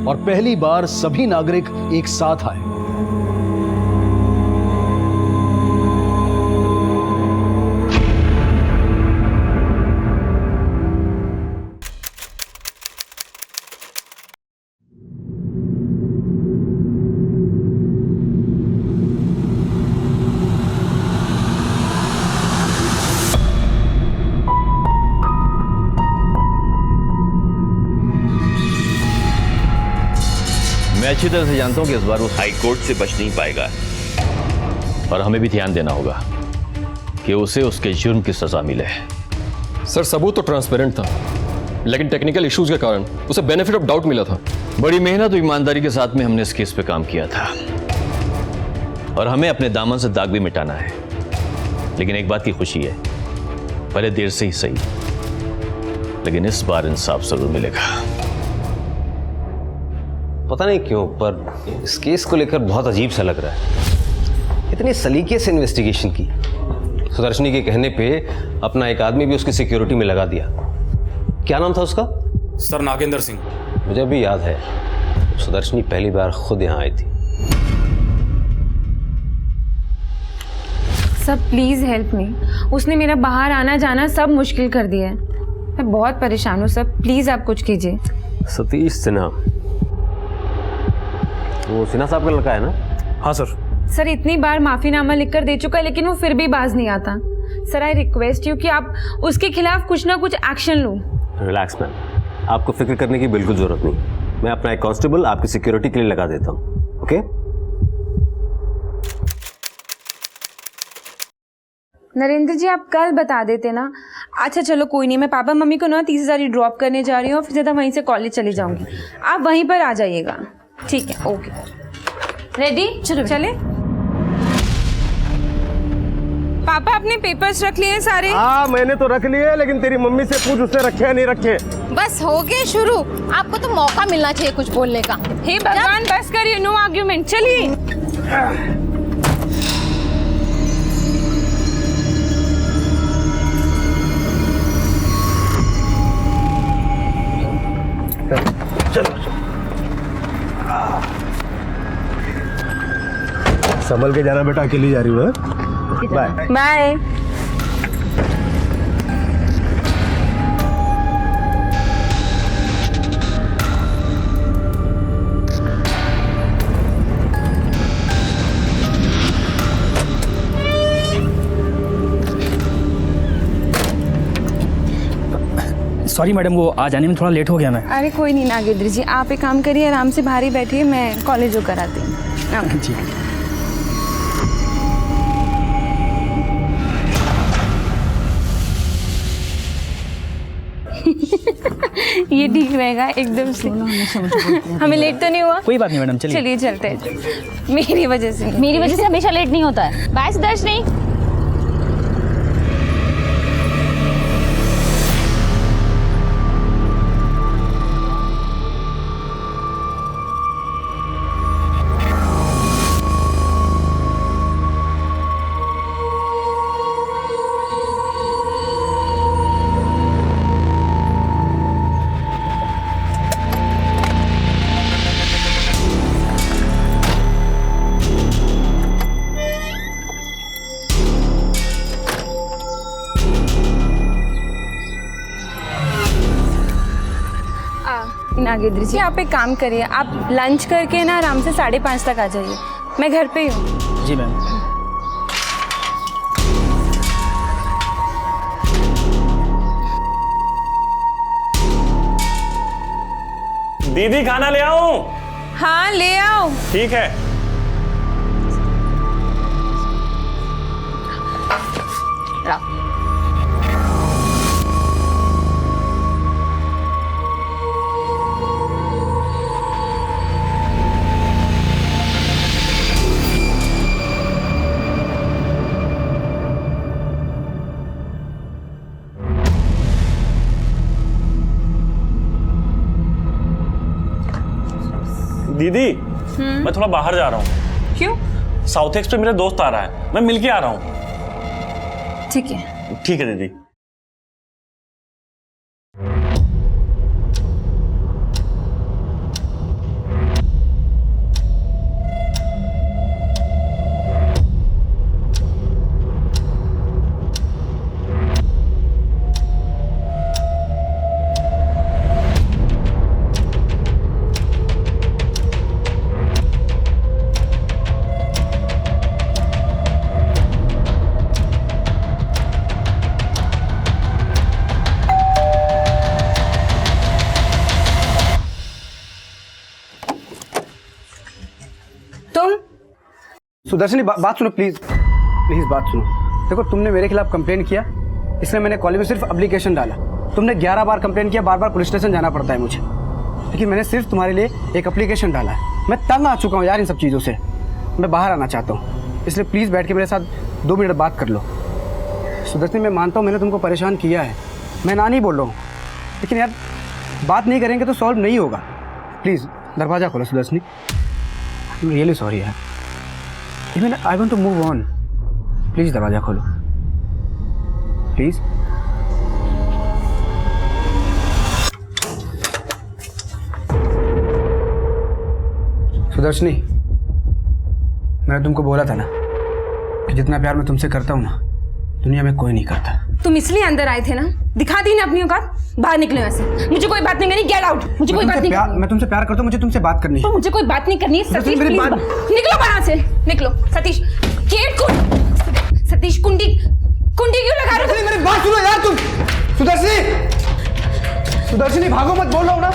और पहली बार सभी नागरिक एक साथ आए। मैं अच्छी तरह से जानता हूं कि इस बार वो हाई कोर्ट से बच नहीं पाएगा और हमें भी ध्यान देना होगा कि उसे उसके जुर्म की सजा मिले। सर सबूत तो ट्रांसपेरेंट था, लेकिन टेक्निकल इश्यूज के कारण उसे बेनिफिट ऑफ डाउट मिला था। बड़ी मेहनत और ईमानदारी के साथ में हमने इस केस पे काम किया था और हमें अपने दामन से दाग भी मिटाना है। लेकिन एक बात की खुशी है, भले देर से ही सही, लेकिन इस बार इंसाफ जरूर मिलेगा। पता नहीं क्यों पर इस केस को लेकर बहुत अजीब सा लग रहा है। इतनी सलीके से इन्वेस्टिगेशन की, सुदर्शनी के कहने पे अपना एक आदमी भी उसकी सिक्योरिटी में लगा दिया। क्या नाम था उसका? सर नागेंद्र सिंह। मुझे भी याद है सुदर्शनी पहली बार खुद यहाँ आई थी। सब प्लीज हेल्प मी। उसने मेरा बाहर आना जाना सब मुश्किल कर दिया है। मैं बहुत परेशान हूँ। सब प्लीज आप कुछ कीजिए। सतीश सिन्हा, वो सिन्हा साहब का लड़का है ना? हाँ सर। सर इतनी बार माफीनामा लिखकर दे चुका है लेकिन वो फिर भी बाज नहीं आता। सर आई रिक्वेस्ट यू कि आप उसके खिलाफ कुछ ना कुछ एक्शन लो। रिलैक्स मैम, आपको फिक्र करने की बिल्कुल जरूरत नहीं। मैं अपना एक कांस्टेबल आपकी सिक्योरिटी के लिए लगा देता हूँ। ओके? नरेंद्र जी आप कल बता देते ना। अच्छा चलो कोई नहीं, मैं पापा मम्मी को ना 30,000 ड्रॉप करने जा रही हूँ, फिर सीधा वहीं से कॉलेज चली जाऊंगी। आप वहीं पर आ जाइएगा। ठीक है, ओके। रेडी? चलो चले। पापा अपने पेपर्स रख लिए सारे? हाँ मैंने तो रख लिए, लेकिन तेरी मम्मी से पूछ उसने रखे या नहीं रखे। बस हो गए शुरू। आपको तो मौका मिलना चाहिए कुछ बोलने का। हे भगवान बस करिए, नो आर्ग्यूमेंट। चलिए। संभल के जाना बेटा, अकेली जा रही हूँ। Bye bye. सॉरी मैडम, वो आ जाने में थोड़ा लेट हो गया मैं। अरे कोई नहीं नागेंद्र जी, आप एक काम करिए, आराम से बाहर ही बैठिए, मैं कॉलेज जो कराती हूँ। ठीक है। ये ठीक रहेगा एकदम से। हमें लेट तो नहीं हुआ? कोई बात नहीं मैडम, चलिए चलते हैं। मेरी वजह से हमेशा लेट नहीं होता है। बाय सुदर्शनी। नागेंद्र जी आप एक काम करिए, आप लंच करके ना आराम से 5:30 तक आ जाइए। मैं घर पे ही हूँ। जी मैम। दीदी खाना ले आऊं? हाँ ले आओ। ठीक है। दीदी मैं थोड़ा बाहर जा रहा हूँ। क्यों? साउथ एक्स पे मेरा दोस्त आ रहा है, मैं मिलके आ रहा हूँ। ठीक है। ठीक है दीदी। सुदर्शनी बात सुनो प्लीज, प्लीज बात सुनो। देखो तुमने मेरे खिलाफ कंप्लेंट किया, इसलिए मैंने कॉलेज में सिर्फ एप्लीकेशन डाला। तुमने 11 बार कंप्लेंट किया, बार बार पुलिस स्टेशन जाना पड़ता है मुझे, लेकिन मैंने सिर्फ तुम्हारे लिए एक एप्लीकेशन डाला है। मैं तंग आ चुका हूँ यार इन सब चीज़ों से, मैं बाहर आना चाहता हूँ, इसलिए प्लीज़ बैठ के मेरे साथ 2 मिनट बात कर लो। सुदर्शनी मैं मानता हूँ मैंने तुमको परेशान किया है, मैं ना नहीं बोल रहा हूँ, लेकिन यार बात नहीं करेंगे तो सॉल्व नहीं होगा। प्लीज़ दरवाज़ा खोलो Sudarshani, I am really sorry यार, even I want to move on. Please दरवाज़ा खोलो प्लीज़। सुदर्शनी मैंने तुमको बोला था ना कि जितना प्यार मैं तुमसे करता हूँ ना दुनिया में कोई नहीं करता। तुम इसलिए अंदर आए थे ना, दिखा दी ना अपनी औकात, बाहर निकले वैसे। मुझे कोई बात नहीं करनी, गेट आउट। मुझे कोई बात नहीं करनी। मैं तुमसे प्यार करता हूँ, मुझे तुमसे बात करनी है। तो मुझे कोई बात नहीं करनी है सतीश, प्लीज निकलो बाहर से, निकलो। सतीश गेट को, सतीश कुंडी क्यों लगा रहे हो? मेरी बात सुनो यार तुम। सुदर्शनी भागो मत, बोल रहा हूँ ना।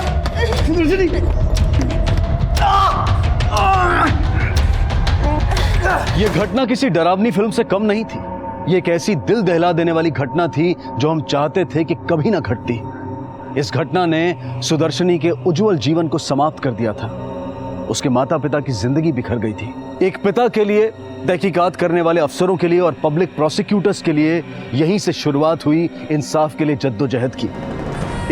सुदर्शनी यह घटना किसी डरावनी फिल्म से कम नहीं थी। ये एक ऐसी दिल दहला देने वाली घटना थी जो हम चाहते थे कि कभी ना घटती। इस घटना ने सुदर्शनी के उज्जवल जीवन को समाप्त कर दिया था। उसके माता पिता की जिंदगी बिखर गई थी। एक पिता के लिए, तहकीकात करने वाले अफसरों के लिए और पब्लिक प्रोसिक्यूटर्स के लिए यहीं से शुरुआत हुई इंसाफ के लिए जद्दोजहद की।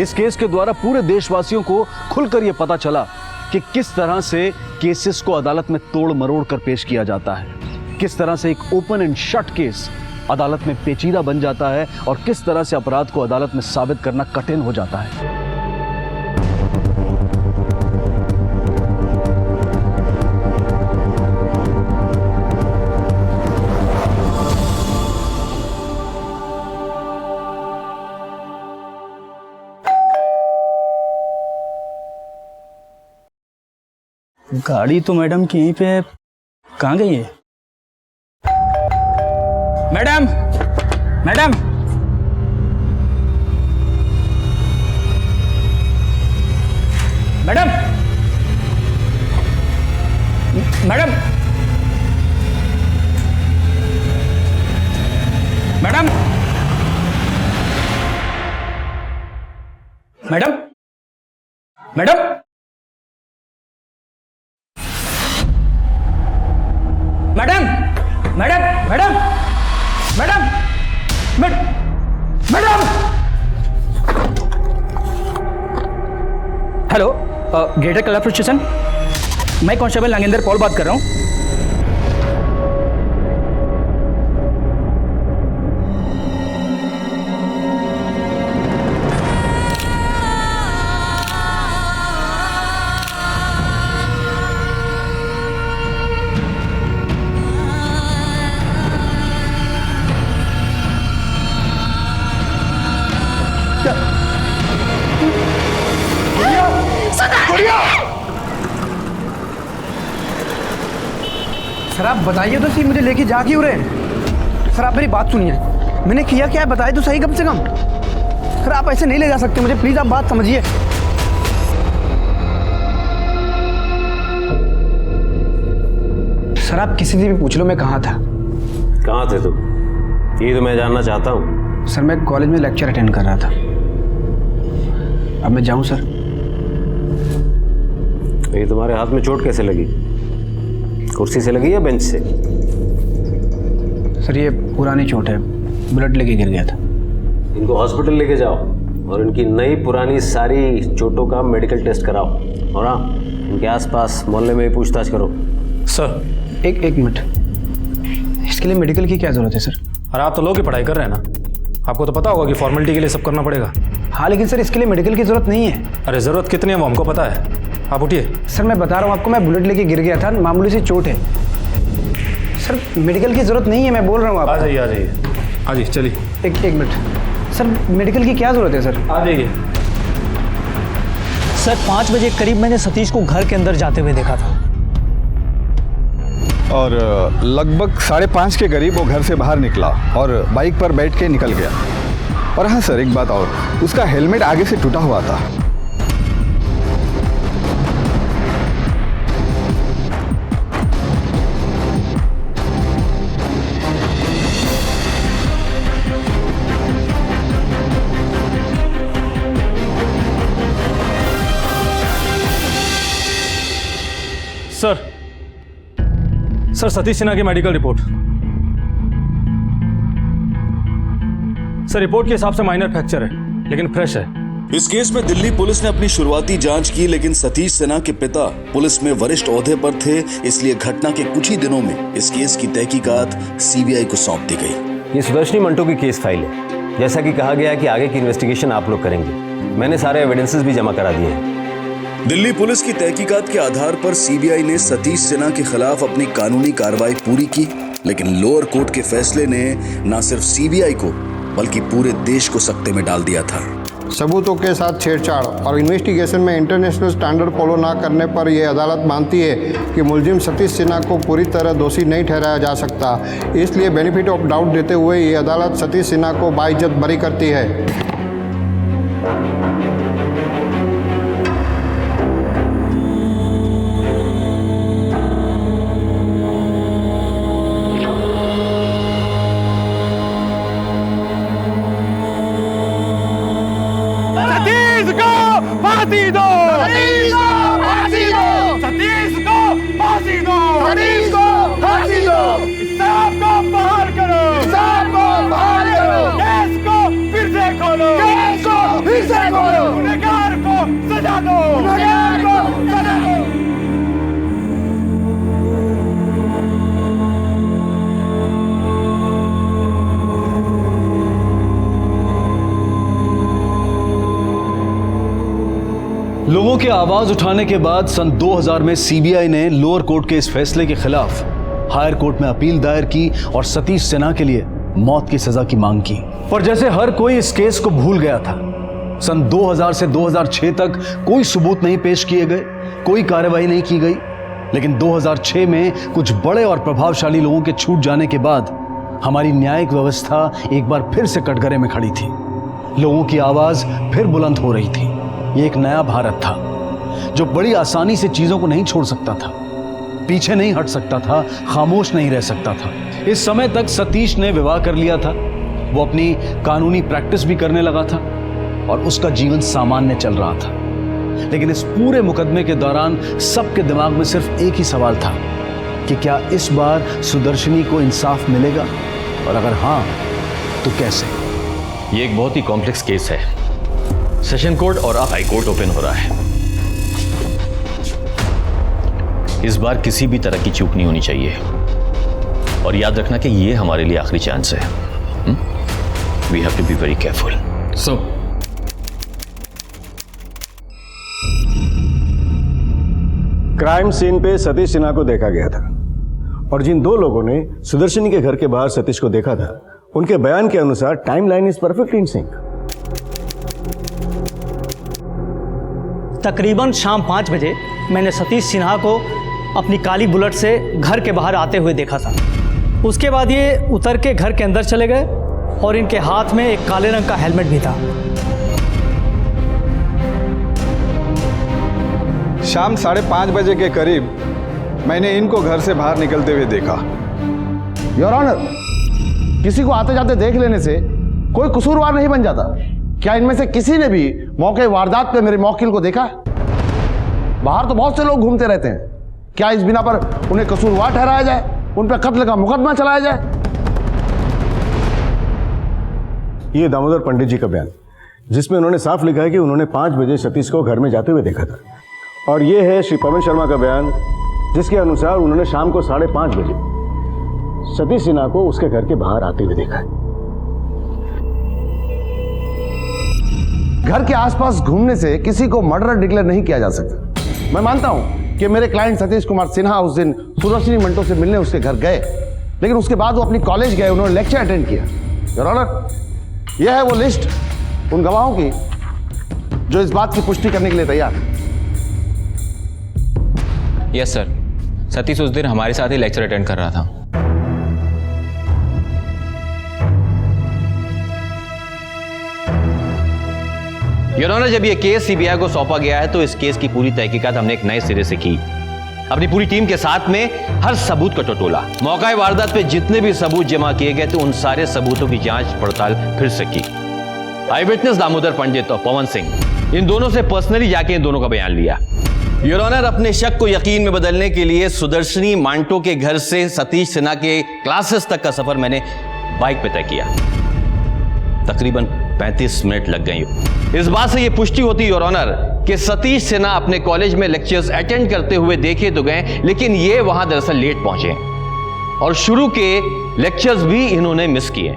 इस केस के द्वारा पूरे देशवासियों को खुलकर यह पता चला कि किस तरह से केसेस को अदालत में तोड़ मरोड़ कर पेश किया जाता है, किस तरह से एक ओपन एंड शट केस अदालत में पेचीदा बन जाता है और किस तरह से अपराध को अदालत में साबित करना कठिन हो जाता है। गाड़ी तो मैडम की यहीं पे, कहाँ गई है madam? Madam madam madam madam madam madam madam madam madam madam madam hello, greater Kalarpur station, मैं कांस्टेबल नागेंद्र पॉल बात कर रहा हूँ। सर आप बताइए तो सही, मुझे लेके जा क्यों रहे? सर आप मेरी बात सुनिए, मैंने किया क्या है बताइए तो सही कम से कम। सर आप ऐसे नहीं ले जा सकते मुझे, प्लीज आप बात समझिए। सर आप किसी से भी पूछ लो मैं कहाँ था। कहाँ थे तुम? ये तो मैं जानना चाहता हूँ। सर मैं कॉलेज में लेक्चर अटेंड कर रहा था। अब मैं जाऊँ सर? ये तुम्हारे हाथ में चोट कैसे लगी? कुर्सी से लगी या बेंच से? सर ये पुरानी चोट है, ब्लड लेके गिर गया था। इनको हॉस्पिटल लेके जाओ और इनकी नई पुरानी सारी चोटों का मेडिकल टेस्ट कराओ, और हाँ इनके आसपास मोहल्ले में ही पूछताछ करो। सर एक मिनट, इसके लिए मेडिकल की क्या जरूरत है सर? अरे आप तो लॉ की पढ़ाई कर रहे हैं ना, आपको तो पता होगा कि फॉर्मेलिटी के लिए सब करना पड़ेगा। हाँ लेकिन सर इसके लिए मेडिकल की जरूरत नहीं है। अरे जरूरत कितनी है वो हमको पता है, आप उठिए। सर मैं बता रहा हूँ आपको, मैं बुलेट लेके गिर गया था, मामूली सी चोट है सर, मेडिकल की जरूरत नहीं है, मैं बोल रहा हूँ। आ जाइए आ जाइए आ जाइए, चलिए। एक मिनट सर, मेडिकल की क्या जरूरत है सर? आ जाइए। सर 5 बजे करीब मैंने सतीश को घर के अंदर जाते हुए देखा था, और लगभग 5:30 के करीब वो घर से बाहर निकला और बाइक पर बैठ के निकल गया। और हाँ सर एक बात और, उसका हेलमेट आगे से टूटा हुआ था। सर सतीश सिन्हा की मेडिकल रिपोर्ट। सर रिपोर्ट के हिसाब से माइनर फ्रैक्चर है लेकिन फ्रेश है। इस केस में दिल्ली पुलिस ने अपनी शुरुआती जांच की, लेकिन सतीश सिन्हा के पिता पुलिस में वरिष्ठ ओहदे पर थे, इसलिए घटना के कुछ ही दिनों में इस केस की तहकीकात सीबीआई को सौंप दी गई। ये सुदर्शनी मंटो की केस फाइल है। जैसा कि कहा गया कि आगे की इन्वेस्टिगेशन आप लोग करेंगे, मैंने सारे एविडेंसेस भी जमा करा दिए हैं। दिल्ली पुलिस की तहकीकात के आधार पर सीबीआई ने सतीश सिन्हा के खिलाफ अपनी कानूनी कार्रवाई पूरी की, लेकिन लोअर कोर्ट के फैसले ने न सिर्फ सीबीआई को बल्कि पूरे देश को सकते में डाल दिया था। सबूतों के साथ छेड़छाड़ और इन्वेस्टिगेशन में इंटरनेशनल स्टैंडर्ड फॉलो ना करने पर यह अदालत मानती है कि मुलजिम सतीश सिन्हा को पूरी तरह दोषी नहीं ठहराया जा सकता। इसलिए बेनिफिट ऑफ डाउट देते हुए ये अदालत सतीश सिन्हा को बाइज्जत बरी करती है। फांसी दो! सतीश को फांसी दो! सतीश को फांसी दो! सतीश को फांसी दो! इंसाफ को बहाल करो! इंसाफ को बहाल करो! केस को फिर से खोलो! केस को फिर से खोलो! गुनहगार को सजा दो! गुनहगार को सजा दो! लोगों के आवाज उठाने के बाद सन 2000 में सीबीआई ने लोअर कोर्ट के इस फैसले के खिलाफ हायर कोर्ट में अपील दायर की और सतीश सिन्हा के लिए मौत की सजा की मांग की। पर जैसे हर कोई इस केस को भूल गया था, सन 2000 से 2006 तक कोई सबूत नहीं पेश किए गए, कोई कार्रवाई नहीं की गई। लेकिन 2006 में कुछ बड़े और प्रभावशाली लोगों के छूट जाने के बाद हमारी न्यायिक व्यवस्था एक बार फिर से कटघरे में खड़ी थी। लोगों की आवाज फिर बुलंद हो रही थी। ये एक नया भारत था जो बड़ी आसानी से चीजों को नहीं छोड़ सकता था, पीछे नहीं हट सकता था, खामोश नहीं रह सकता था। इस समय तक सतीश ने विवाह कर लिया था, वो अपनी कानूनी प्रैक्टिस भी करने लगा था और उसका जीवन सामान्य चल रहा था। लेकिन इस पूरे मुकदमे के दौरान सबके दिमाग में सिर्फ एक ही सवाल था कि क्या इस बार सुदर्शनी को इंसाफ मिलेगा, और अगर हां तो कैसे। ये एक बहुत ही कॉम्प्लेक्स केस है। सेशन कोर्ट और अब हाई कोर्ट ओपन हो रहा है। इस बार किसी भी तरह की चूक नहीं होनी चाहिए, और याद रखना कि ये हमारे लिए आखिरी चांस है। We have to be very careful. So crime scene पे सतीश सिन्हा को देखा गया था, और जिन दो लोगों ने सुदर्शनी के घर के बाहर सतीश को देखा था, उनके बयान के अनुसार timeline is perfect in sync. तकरीबन शाम 5 बजे मैंने सतीश सिन्हा को अपनी काली बुलेट से घर के बाहर आते हुए देखा था। उसके बाद ये उतर के घर के अंदर चले गए और इनके हाथ में एक काले रंग का हेलमेट भी था। शाम 5:30 बजे के करीब मैंने इनको घर से बाहर निकलते हुए देखा। योर ऑनर, किसी को आते जाते देख लेने से कोई कसूरवार नहीं बन जाता। क्या इनमें से किसी ने भी मौके वारदात पे मेरे मौकिल को देखा? बाहर तो बहुत से लोग घूमते रहते हैं। क्या इस बिना पर उन्हें कसूरवार ठहराया जाए, उन पर कत्ल का मुकदमा चलाया जाए? ये दामोदर पंडित जी का बयान, जिसमें उन्होंने साफ लिखा है कि उन्होंने 5 बजे सतीश को घर में जाते हुए देखा था। और ये है श्री पवन शर्मा का बयान, जिसके अनुसार उन्होंने शाम को 5:30 बजे सतीश सिन्हा को उसके घर के बाहर आते हुए देखा है। घर के आसपास घूमने से किसी को मर्डर डिक्लेयर नहीं किया जा सकता। मैं मानता हूं कि मेरे क्लाइंट सतीश कुमार सिन्हा उस दिन सुदर्शनी मंटो से मिलने उसके घर गए, लेकिन उसके बाद वो अपनी कॉलेज गए, उन्होंने लेक्चर अटेंड किया। योर ऑनर, यह है वो लिस्ट उन गवाहों की जो इस बात की पुष्टि करने के लिए तैयार है। यस सर, सतीश उस दिन हमारे साथ ही लेक्चर अटेंड कर रहा था। योर ऑनर, जब यह केस सीबीआई को सौंपा गया है तो इस केस की पूरी तहकीकात हमने एक नए सिरे से की। अपनी पूरी टीम के साथ में हर सबूत का टटोला, मौका वारदात पे जितने भी सबूत जमा किए गए थे उन सारे सबूतों की जांच पड़ताल फिर से की। आई विटनेस दामोदर पंडित और पवन सिंह, इन दोनों से पर्सनली जाके इन दोनों का बयान लिया। योर ऑनर, अपने शक को यकीन में बदलने के लिए सुदर्शनी मांटो के घर से सतीश सिन्हा के क्लासेस तक का सफर मैंने बाइक पे तय किया। तकरीबन 35 मिनट लग गए। इस बात से यह पुष्टि होती योर ऑनर कि सतीश सिन्हा अपने कॉलेज में लेक्चर्स अटेंड करते हुए देखे तो गए, लेकिन ये वहां दरअसल लेट पहुंचे और शुरू के लेक्चर्स भी इन्होंने मिस किए।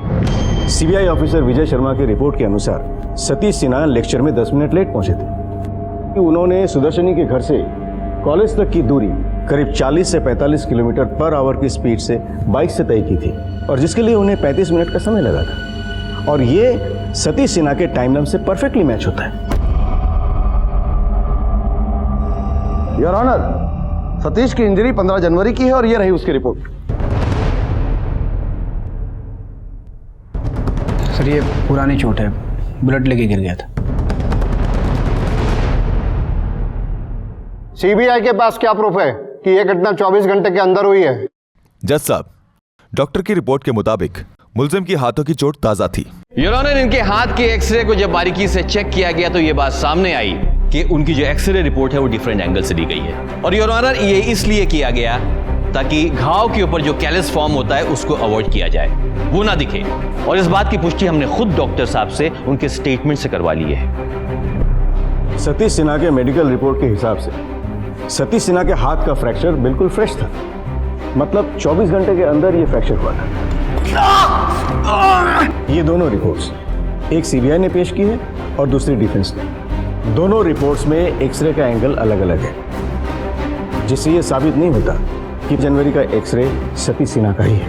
सीबीआई ऑफिसर विजय शर्मा की रिपोर्ट के अनुसार सतीश सिन्हा लेक्चर में 10 मिनट लेट पहुंचे थे। उन्होंने सुदर्शनी के घर से कॉलेज तक की दूरी करीब 40 से 45 किलोमीटर पर आवर की स्पीड से बाइक से तय की थी और जिसके लिए उन्हें 35 मिनट का समय लगा था और ये सतीश सिन्हा के टाइमलाइन से परफेक्टली मैच होता है। योर ऑनर, सतीश की इंजरी 15 जनवरी की है और ये रही उसकी रिपोर्ट। सर ये पुरानी चोट है, ब्लड लेके गिर गया था। सीबीआई के पास क्या प्रूफ है कि यह घटना 24 घंटे के अंदर हुई है? जज साहब, डॉक्टर की रिपोर्ट के मुताबिक मुलजिम की हाथों की चोट ताजा थी। योर ऑनर, इनके हाथ के एक्सरे को जब बारीकी से चेक किया गया तो यह बात सामने आई कि उनकी जो एक्सरे रिपोर्ट है वो डिफरेंट एंगल से ली गई है और योर ऑनर ये इसलिए किया गया ताकि घाव के ऊपर जो कैलस फॉर्म होता है उसको अवॉइड किया जाए, वो ना दिखे। और इस बात की पुष्टि हमने खुद डॉक्टर साहब से उनके स्टेटमेंट से करवा ली है। सतीश सिन्हा के मेडिकल रिपोर्ट के हिसाब से सतीश सिन्हा के हाथ का फ्रैक्चर बिल्कुल फ्रेश था, मतलब 24 घंटे के अंदर ये फ्रैक्चर हुआ था। ये दोनों रिपोर्ट्स एक सीबीआई ने पेश की है और दूसरी डिफेंस ने। दोनों रिपोर्ट्स में एक्सरे का एंगल अलग अलग है, जिससे ये साबित नहीं होता कि जनवरी का एक्सरे सतीश सिन्हा का ही है।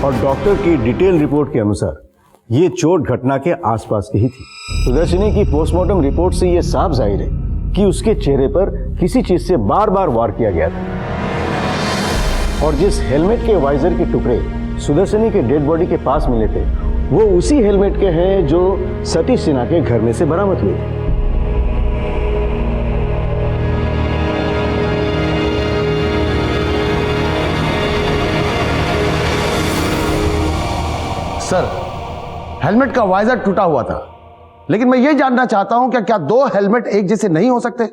और डॉक्टर की डिटेल रिपोर्ट के अनुसार ये चोट घटना के आसपास की ही थी। सुदर्शनी की पोस्टमार्टम रिपोर्ट से यह साफ जाहिर है कि उसके चेहरे पर किसी चीज से बार बार वार किया गया था और जिस हेलमेट के वाइजर के टुकड़े सुदर्शनी के डेड बॉडी के पास मिले थे वो उसी हेलमेट के हैं जो सतीश सिन्हा के घर में से बरामद हुए। सर, हेलमेट का वाइजर टूटा हुआ था, लेकिन मैं ये जानना चाहता हूं कि क्या दो हेलमेट एक जैसे नहीं हो सकते?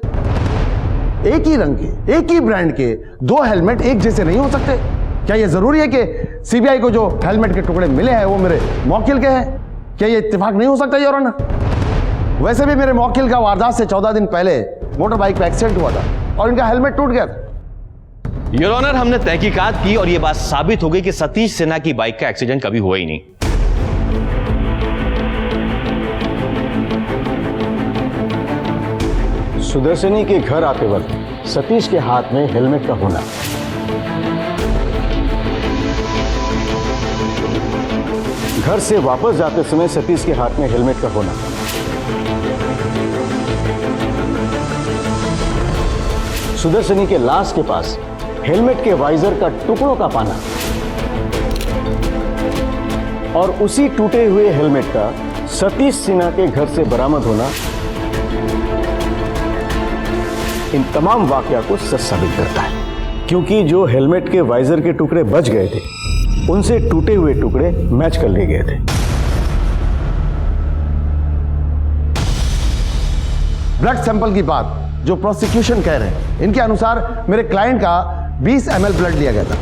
एक ही रंग के, एक ही ब्रांड के दो हेलमेट एक जैसे नहीं हो सकते? क्या यह जरूरी है कि सीबीआई को जो हेलमेट के टुकड़े मिले हैं वो मेरे मौकिल के हैं? क्या यह इत्तेफाक नहीं हो सकता योर ऑनर? वैसे भी मेरे मौकिल का वारदात से 14 दिन पहले मोटर बाइक पे एक्सीडेंट हुआ था और इनका हेलमेट टूट गया था। योर ऑनर, हमने तहकीकात की और यह बात साबित हो गई कि सतीश सिन्हा की बाइक का एक्सीडेंट कभी हुआ ही नहीं। सुदर्शनी के घर आते वक्त सतीश के हाथ में हेलमेट का होना, घर से वापस जाते समय सतीश के हाथ में हेलमेट का होना, सुदर्शनी के लाश के पास हेलमेट के वाइजर का टुकड़ों का पाना और उसी टूटे हुए हेलमेट का सतीश सिन्हा के घर से बरामद होना इन तमाम वाकया को सच साबित करता है, क्योंकि जो हेलमेट के वाइजर के टुकड़े बच गए थे उनसे टूटे हुए टुकड़े मैच कर लिए गए थे। ब्लड सैंपल की बात जो प्रोसिक्यूशन कह रहे हैं, इनके अनुसार मेरे क्लाइंट का 20 ml ब्लड लिया गया था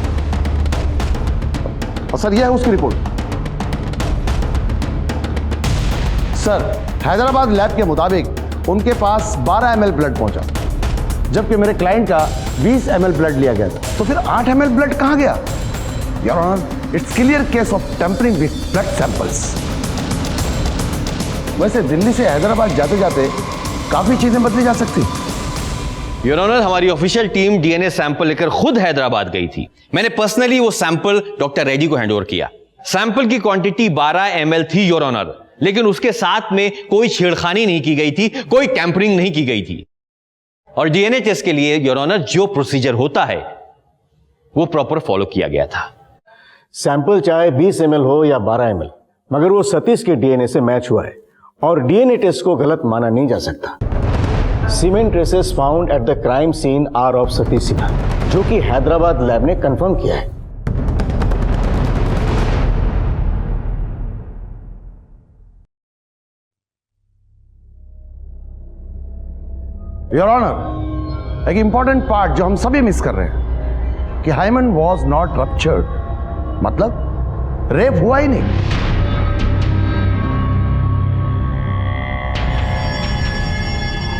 और सर यह है उसकी रिपोर्ट। सर, हैदराबाद लैब के मुताबिक उनके पास 12 ml ब्लड पहुंचा, जबकि मेरे क्लाइंट का 20 ml ब्लड लिया गया था। तो फिर 8 ml ब्लड कहां गया? Your honour, it's clear case of tampering with blood samples. वैसे दिल्ली से हैदराबाद जाते जाते काफी चीजें बदली जा सकती। योर ऑनर, हमारी ऑफिशियल टीम डीएनए सैंपल लेकर खुद हैदराबाद गई थी। मैंने पर्सनली वो सैंपल डॉक्टर रेड्डी को हैंडओवर किया। सैंपल की क्वांटिटी 12 ml थी योर ऑनर, लेकिन उसके साथ में कोई छेड़खानी नहीं की गई थी, कोई टैंपरिंग नहीं की गई थी। और डीएनए टेस्ट के लिए योर ऑनर जो प्रोसीजर होता है वो प्रॉपर फॉलो किया गया था। सैंपल चाहे 20 ml हो या 12 ml, मगर वो सतीश के डीएनए से मैच हुआ है और डीएनए टेस्ट को गलत माना नहीं जा सकता। Cement traces found at the crime scene are of Satish Sinha, जो कि हैदराबाद लैब ने कंफर्म किया है। योर ऑनर, एक इंपॉर्टेंट पार्ट जो हम सभी मिस कर रहे हैं कि हाइमन वॉज नॉट रप्चर्ड, मतलब रेप हुआ ही नहीं।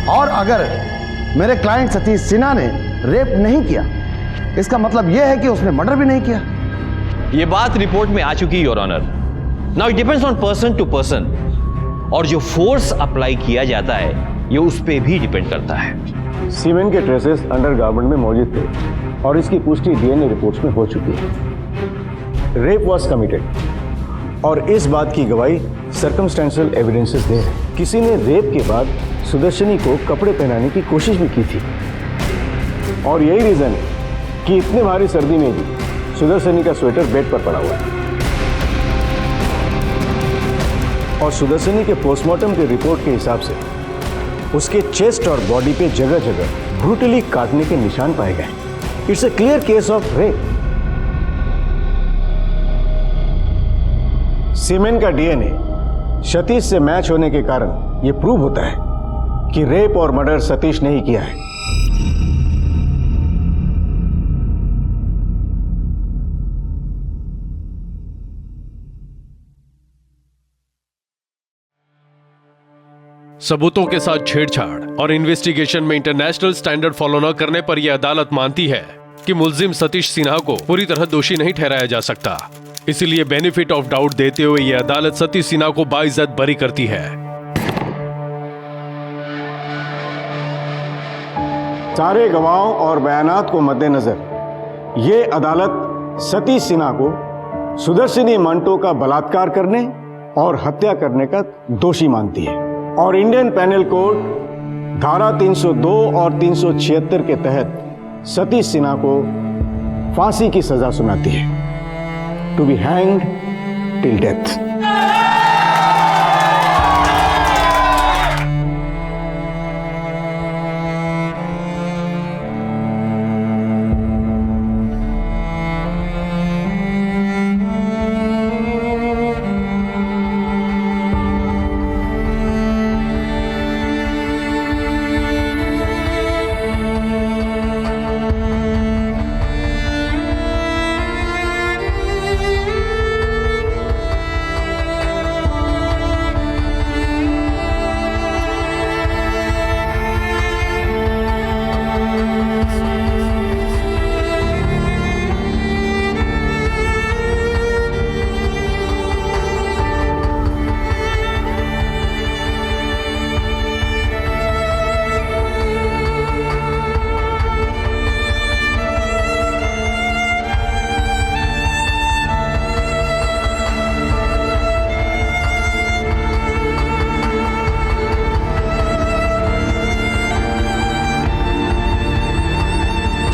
और अगर मेरे क्लाइंट सतीश सिन्हा ने रेप नहीं किया, इसका मतलब यह है कि उसने मर्डर भी नहीं किया। यह बात रिपोर्ट में आ चुकी है your honour. Now it depends on person to person, और जो फोर्स अप्लाई किया जाता है ये उस पे भी डिपेंड करता है। सीमेन के ट्रेसेस अंडरगारमेंट में मौजूद थे और इसकी पुष्टि डीएनए रिपोर्ट्स में हो चुकी है। रेप वॉज कमिटेड और इस बात की गवाही सर्कमस्टेंशियल एविडेंसेस दे रहे। किसी ने रेप के बाद सुदर्शनी को कपड़े पहनाने की कोशिश भी की थी और यही रीजन है कि इतने भारी सर्दी में भी सुदर्शनी का स्वेटर बेड पर पड़ा हुआ है। और सुदर्शनी के पोस्टमार्टम के रिपोर्ट के हिसाब से उसके चेस्ट और बॉडी पे जगह जगह ब्रूटली काटने के निशान पाए गए। It's a clear case of rape. Semen का डीएनए सतीश से मैच होने के कारण यह प्रूव होता है कि रेप और मर्डर सतीश ने ही किया है। सबूतों के साथ छेड़छाड़ और इन्वेस्टिगेशन में इंटरनेशनल स्टैंडर्ड फॉलो न करने पर यह अदालत मानती है कि मुल्जिम सतीश सिन्हा को पूरी तरह दोषी नहीं ठहराया जा सकता। इसीलिए बेनिफिट ऑफ डाउट देते हुए यह अदालत सतीश सिन्हा को बाइज्जत बरी करती है। सारे गवाहों और बयानात को मद्देनजर ये अदालत सतीश सिन्हा को सुदर्शनी मंटो का बलात्कार करने और हत्या करने का दोषी मानती है और इंडियन पेनल कोड धारा 302 और 376 के तहत सतीश सिन्हा को फांसी की सजा सुनाती है, to be hanged till death.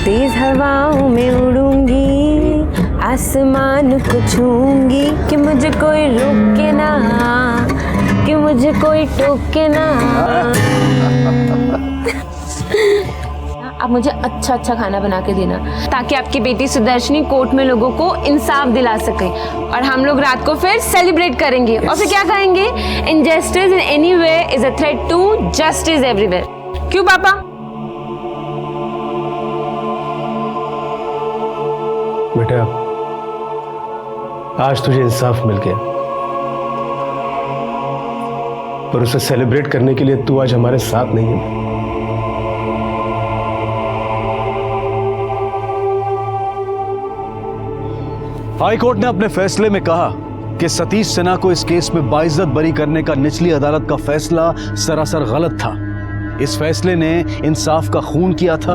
तेज हवाओं में उड़ूंगी, आसमान को छूंगी, कि मुझे कोई रोके ना, कि मुझे कोई टोके ना। आप मुझे अच्छा अच्छा खाना बना के देना ताकि आपकी बेटी सुदर्शनी कोर्ट में लोगों को इंसाफ दिला सके और हम लोग रात को फिर सेलिब्रेट करेंगे। और फिर क्या कहेंगे? Injustice in any way is a threat to justice everywhere. क्यों पापा? बेटा, आज तुझे इंसाफ मिल गया, पर उसे सेलिब्रेट करने के लिए तू आज हमारे साथ नहीं है। हाई कोर्ट ने अपने फैसले में कहा कि सतीश सिन्हा को इस केस में बाइज्जत बरी करने का निचली अदालत का फैसला सरासर गलत था। इस फैसले ने इंसाफ का खून किया था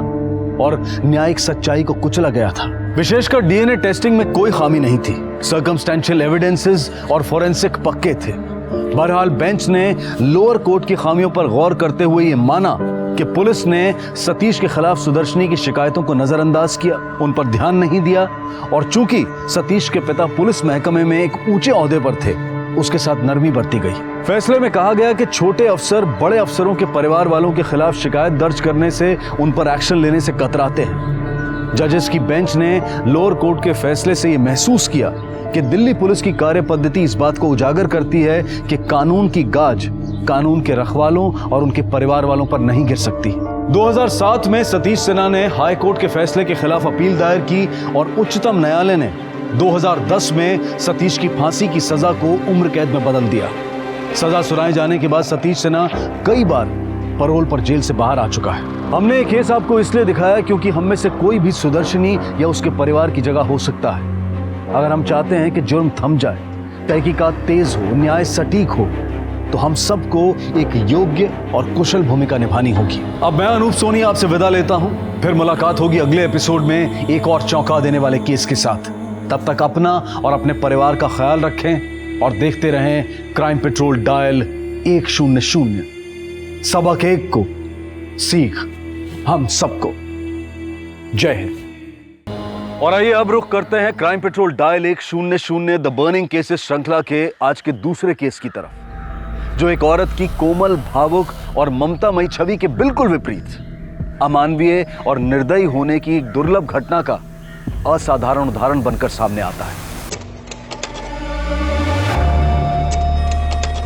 और न्यायिक सच्चाई को कुचला गया था। विशेषकर डीएनए टेस्टिंग में कोई खामी नहीं थी, सर्कमस्टेंशियल एविडेंसेस और फोरेंसिक पक्के थे। बहरहाल बेंच ने लोअर कोर्ट की खामियों पर गौर करते हुए ये माना कि पुलिस ने सतीश के खिलाफ सुदर्शनी की शिकायतों को नजरअंदाज किया, उन पर ध्यान नहीं दिया, और चूंकि सतीश के पिता पुलिस महकमे में एक ऊंचे ओहदे पर थे, उसके साथ नरमी बरती गई। फैसले में कहा गया कि छोटे अफसर बड़े अफसरों के परिवार वालों के खिलाफ शिकायत दर्ज करने से, उन पर एक्शन लेने से कतराते हैं। जजेस की बेंच ने लोअर कोर्ट के फैसले से यह महसूस किया कि दिल्ली पुलिस की कार्य पद्धति इस बात को उजागर करती है कि कानून की गाज कानून के रखवालों और उनके परिवार वालों पर नहीं गिर सकती। 2007 में सतीश सिन्हा ने हाई कोर्ट के फैसले के खिलाफ अपील दायर की और उच्चतम न्यायालय ने 2010 में सतीश की फांसी की सजा को उम्र कैद में बदल दिया। सजा सुनाए जाने के बाद सतीश सिन्हा कई बार पैरोल पर जेल से बाहर आ चुका है। हमने ये केस आपको इसलिए दिखाया क्योंकि हम में से कोई भी सुदर्शनी या उसके परिवार की जगह हो सकता है। अगर हम चाहते हैं कि जुर्म थम जाए, तहकीकात तेज हो, न्याय सटीक हो, तो हम सबको एक योग्य और कुशल भूमिका निभानी होगी। अब मैं अनूप सोनी आपसे विदा लेता हूं। फिर मुलाकात होगी अगले एपिसोड में एक और चौंका देने वाले केस के साथ। तब तक अपना और अपने परिवार का ख्याल रखें और देखते रहें क्राइम पेट्रोल डायल 100। सबक एक को, सीख हम सबको। जय हिंद। और आइए अब रुख करते हैं crime petrol dial 100 the burning cases श्रृंखला के आज के दूसरे केस की तरफ, जो एक औरत की कोमल, भावुक और ममतामयी छवि के बिल्कुल विपरीत अमानवीय और निर्दयी होने की एक दुर्लभ घटना का असाधारण उदाहरण बनकर सामने आता है।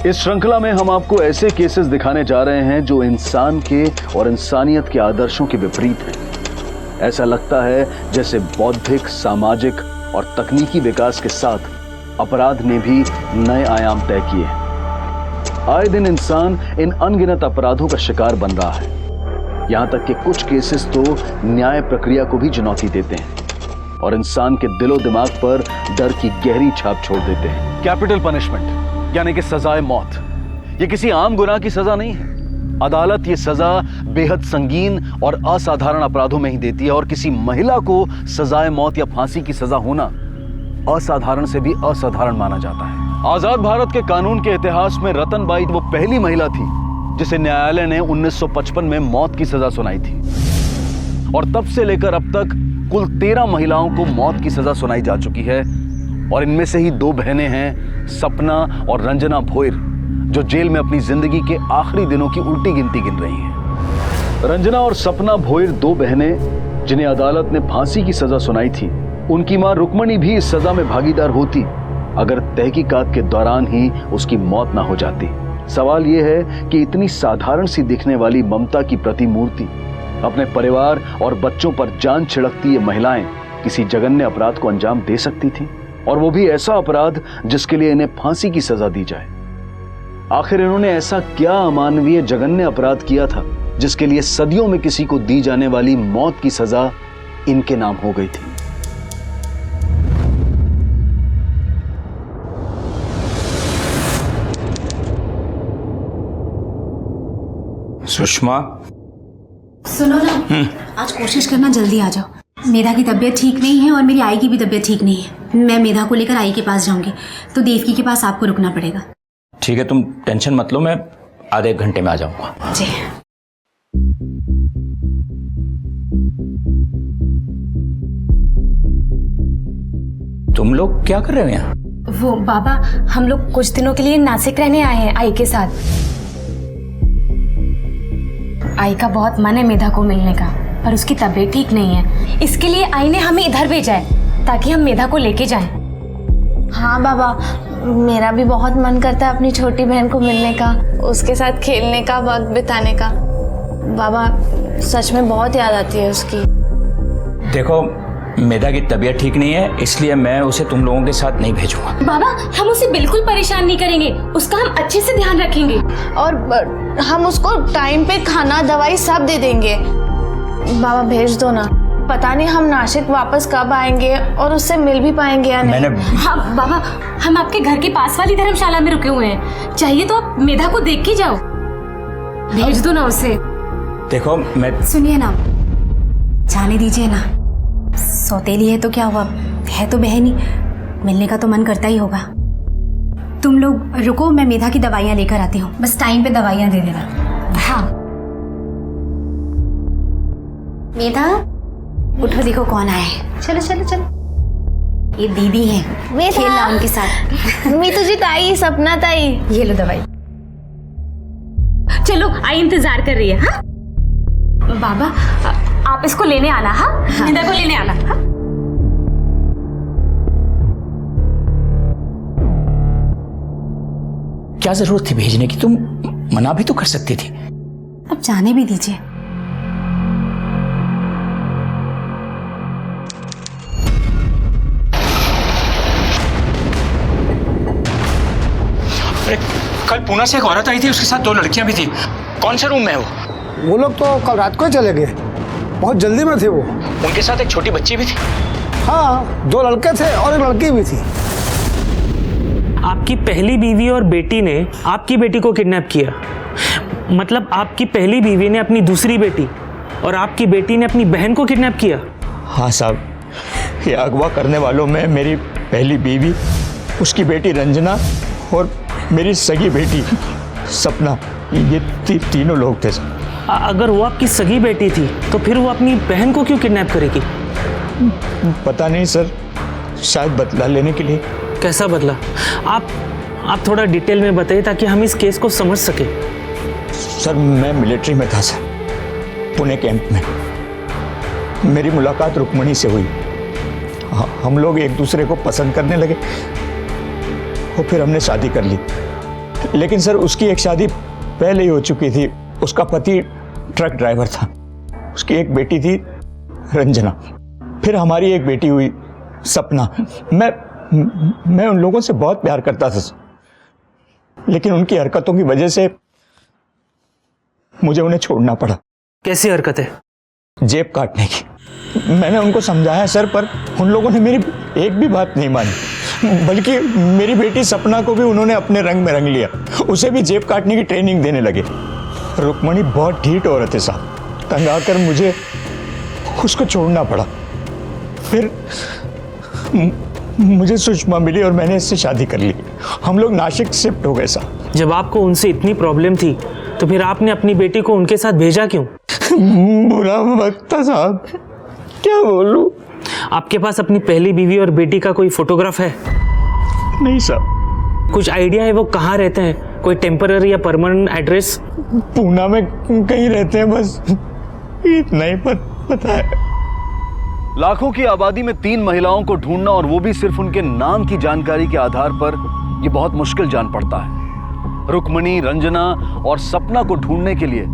इस श्रृंखला में हम आपको ऐसे केसेस दिखाने जा रहे हैं जो इंसान के और इंसानियत के आदर्शों के विपरीत हैं। ऐसा लगता है जैसे बौद्धिक, सामाजिक और तकनीकी विकास के साथ अपराध ने भी नए आयाम तय किए हैं। आए दिन इंसान इन अनगिनत अपराधों का शिकार बन रहा है। यहां तक कि कुछ केसेस तो न्याय प्रक्रिया को भी चुनौती देते हैं और इंसान के दिलो दिमाग पर डर की गहरी छाप छोड़ देते हैं। कैपिटल पनिशमेंट यानी कि सजाए मौत, ये किसी आम गुनाह की सजा नहीं है। अदालत ये सजा बेहद संगीन और असाधारण अपराधों में ही देती है और किसी महिला को सजाए मौत या फांसी की सजा होना असाधारण से भी असाधारण माना जाता है। आजाद भारत के कानून के इतिहास में रतनबाई वो पहली महिला थी जिसे न्यायालय ने 1955 में मौत की सजा सुनाई थी और तब से लेकर अब तक कुल 13 महिलाओं को मौत की सजा सुनाई जा चुकी है और इनमें से ही 2 बहनें हैं, सपना और रंजना भोयर, जो जेल में अपनी जिंदगी के आखिरी दिनों की उल्टी गिनती गिन रही हैं। रंजना और सपना भोयर 2 बहनें जिन्हें अदालत ने फांसी की सजा सुनाई थी, उनकी मां रुक्मणी भी इस सजा में भागीदार होती अगर तहकीकात के दौरान ही उसकी मौत ना हो जाती। सवाल यह है कि इतनी साधारण सी दिखने वाली ममता की प्रतिमूर्ति, अपने परिवार और बच्चों पर जान छिड़कती ये महिलाएं किसी जघन्य अपराध को अंजाम दे सकती थीं, और वो भी ऐसा अपराध जिसके लिए इन्हें फांसी की सजा दी जाए। आखिर इन्होंने ऐसा क्या अमानवीय जघन्य अपराध किया था जिसके लिए सदियों में किसी को दी जाने वाली मौत की सजा इनके नाम हो गई थी। सुषमा, सुनो ना, आज कोशिश करना जल्दी आ जाओ। मेधा की तबीयत ठीक नहीं है और मेरी आई की भी तबीयत ठीक नहीं है। मैं मेधा को लेकर आई के पास जाऊंगी, तो देवकी के पास आपको रुकना पड़ेगा। ठीक है, तुम टेंशन मत लो, मैं आधे 1 घंटे में आ जाऊंगा। जी। तुम लोग क्या कर रहे हो यहाँ? वो बाबा, हम लोग कुछ दिनों के लिए नासिक रहने आए हैं आई के साथ। आई का बहुत मन है मेधा को मिलने का, पर उसकी तबीयत ठीक नहीं है। इसके लिए आई ने हमें इधर भेजा है ताकि हम मेधा को लेके जाएं। हाँ बाबा, मेरा भी बहुत मन करता है अपनी छोटी बहन को मिलने का, उसके साथ खेलने का, वक्त बिताने का। बाबा सच में बहुत याद आती है उसकी। देखो, मेधा की तबीयत ठीक नहीं है, इसलिए मैं उसे तुम लोगों के साथ नहीं भेजूंगा। बाबा, हम उसे बिल्कुल परेशान नहीं करेंगे, उसका हम अच्छे से ध्यान रखेंगे और हम उसको टाइम पे खाना, दवाई सब दे देंगे। बाबा भेज दो ना, पता नहीं हम नासिक वापस कब आएंगे और उससे मिल भी पाएंगे या नहीं। हाँ बाबा, हम आपके घर के पास वाली धर्मशाला में रुके हुए हैं, चाहिए तो आप मेधा को देख के जाओ। भेज दो ना उसे। देखो, मैं सुनिए ना, जाने दीजिए ना, सौतेली है तो क्या हुआ, है तो बहन ही, मिलने का तो मन करता ही होगा। तुम लोग रुको, मैं मेधा की दवाइयाँ लेकर आती हूँ, बस टाइम पे दवाइयाँ दे देना। हाँ मेधा, उठो, देखो कौन आया है। चलो चलो चलो। ये दीदी है, खेलना उनके साथ। मैं तुझी ताई, सपना ताई। ये लो दवाई। चलो, आई इंतजार कर रही है। हाँ बाबा, आप इसको लेने आना। हाँ, मेधा को लेने आना। हाँ? क्या जरूरत थी भेजने की? तुम मना भी तो कर सकती थी। अब जाने भी दीजिए, कल पूना से एक औरत आई थी, उसके साथ 2 लड़कियां भी थी। कौन से रूम में है वो? वो लोग तो कल रात को ही चले गए, बहुत जल्दी में थे वो। उनके साथ एक छोटी बच्ची भी थी। हाँ, 2 लड़के थे और एक लड़की भी थी। आपकी पहली बीवी और बेटी ने आपकी बेटी को किडनैप किया, मतलब आपकी पहली बीवी ने अपनी दूसरी बेटी और आपकी बेटी ने अपनी बहन को किडनैप किया? हाँ साहब, ये अगवा करने वालों में मेरी पहली बीवी, उसकी बेटी रंजना और मेरी सगी बेटी सपना, ये तीनों लोग थे। अगर वो आपकी सगी बेटी थी तो फिर वो अपनी बहन को क्यों किडनैप करेगी? पता नहीं सर, शायद बदला लेने के लिए। कैसा बदला? आप थोड़ा डिटेल में बताइए ताकि हम इस केस को समझ सके। सर मैं मिलिट्री में था सर, पुणे कैंप में। मेरी मुलाकात रुक्मणी से हुई। हम लोग एक दूसरे को पसंद करने लगे और फिर हमने शादी कर ली। लेकिन सर उसकी एक शादी पहले ही हो चुकी थी। उसका पति ट्रक ड्राइवर था, उसकी एक बेटी थी रंजना, फिर हमारी एक बेटी हुई सपना। मैं उन लोगों से बहुत प्यार करता था, लेकिन उनकी हरकतों की वजह से मुझे उन्हें छोड़ना पड़ा। कैसी हरकत है? जेब काटने की। मैंने उनको समझाया सर, पर उन लोगों ने मेरी एक भी बात नहीं मानी, बल्कि मेरी बेटी सपना को भी उन्होंने अपने रंग में रंग लिया। उसे भी जेब काटने की ट्रेनिंग देने लगे। रुक्मणी बहुत ढीठ औरत है साहब, तंग आकर मुझे उसको छोड़ना पड़ा। फिर मुझे सुषमा मिली और मैंने इससे शादी कर ली। हम लोग नासिक शिफ्ट हो गए साहब। जब आपको उनसे इतनी प्रॉब्लम थी तो फिर आपने अपनी बेटी को उनके साथ भेजा क्यों? बुरा वक्त था साहब, क्या बोलूं। आपके पास अपनी पहली बीवी और बेटी का कोई फोटोग्राफ है? नहीं साहब। कुछ आइडिया है वो कहाँ रहते हैं? कोई टेम्पररी या परमानेंट एड्रेस? पूना में कहीं रहते हैं, बस इतना ही पता है। लाखों की आबादी में 3 महिलाओं को ढूंढना, और वो भी सिर्फ उनके नाम की जानकारी के आधार पर, यह बहुत मुश्किल जान पड़ता है। रुक्मणी, रंजना और सपना को ढूंढने के लिए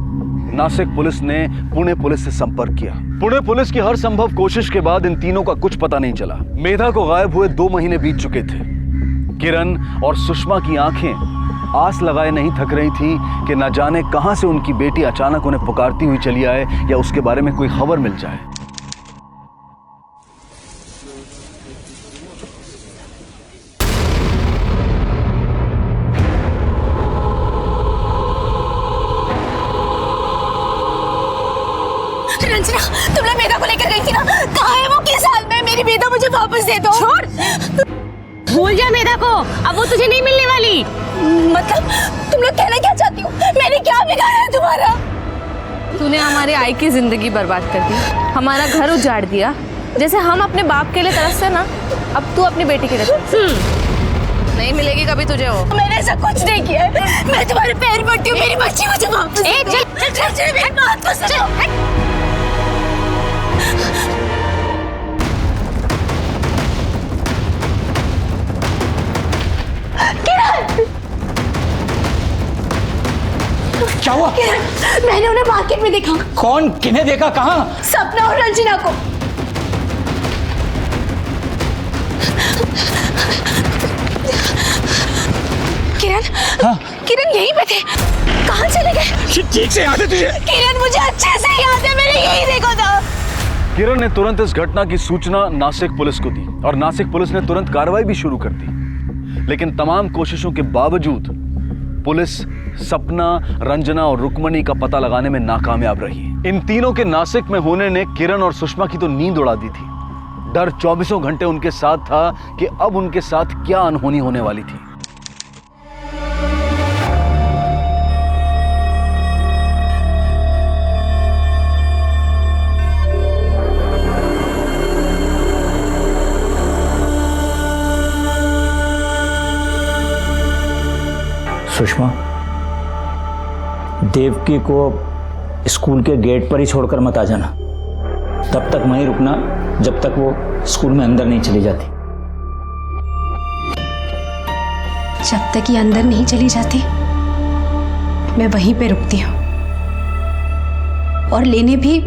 नासिक पुलिस ने पुणे पुलिस से संपर्क किया। पुणे पुलिस की हर संभव कोशिश के बाद इन तीनों का कुछ पता नहीं चला। मेधा को गायब हुए 2 महीने बीत चुके थे। किरण और सुषमा की आंखें आस लगाए नहीं थक रही थी कि न जाने कहां से उनकी बेटी अचानक उन्हें पुकारती हुई चली आए या उसके बारे में कोई खबर मिल जाए। रंजना, तुम लोग मेधा को लेकर गई थी ना? कहाँ है वो? किस हाल में? मेरी मेधा मुझे वापस दे दो। छोड़, भूल जा मेधा को, अब वो तुझे नहीं मिलने वाली। मतलब तुम लोग कहना क्या चाहती हो? मैंने क्या बिगाड़ा है तुम्हारा? तूने हमारे आई की जिंदगी बर्बाद कर दी, हमारा घर उजाड़ दिया। जैसे हम अपने बाप के लिए तरसते ना, अब तू अपनी बेटी के लिए तरस। नहीं मिलेगी कभी तुझे वो। मैंने ऐसा कुछ नहीं किया है। मैं तुम्हारे पैर पड़ती हूँ, मेरी बच्ची मुझे वापस दे दो। चल मेरे बात को सुनो। क्या हुआ? मैंने उन्हें मार्केट में देखा। कौन? किन्हें देखा? कहाँ? सपना और रंजना को। किरण, हाँ? किरण यहीं पे थे। कहाँ चले गए? ठीक से याद है तुझे? किरण मुझे अच्छे से याद है, मैंने यही देखा था। किरण ने तुरंत इस घटना की सूचना नासिक पुलिस को दी और नासिक पुलिस ने तुरंत कार्रवाई भी शुरू कर दी। लेकिन तमाम कोशिशों के बावजूद पुलिस सपना, रंजना और रुक्मणी का पता लगाने में नाकामयाब रही। इन तीनों के नासिक में होने ने किरण और सुषमा की तो नींद उड़ा दी थी। डर 24 घंटे उनके साथ था कि अब उनके साथ क्या अनहोनी होने वाली थी। सुषमा, देवकी को स्कूल के गेट पर ही छोड़कर मत आ जाना। तब तक वहीं रुकना जब तक वो स्कूल में अंदर नहीं चली जाती। जब तक ये अंदर नहीं चली जाती मैं वहीं पे रुकती हूँ, और लेने भी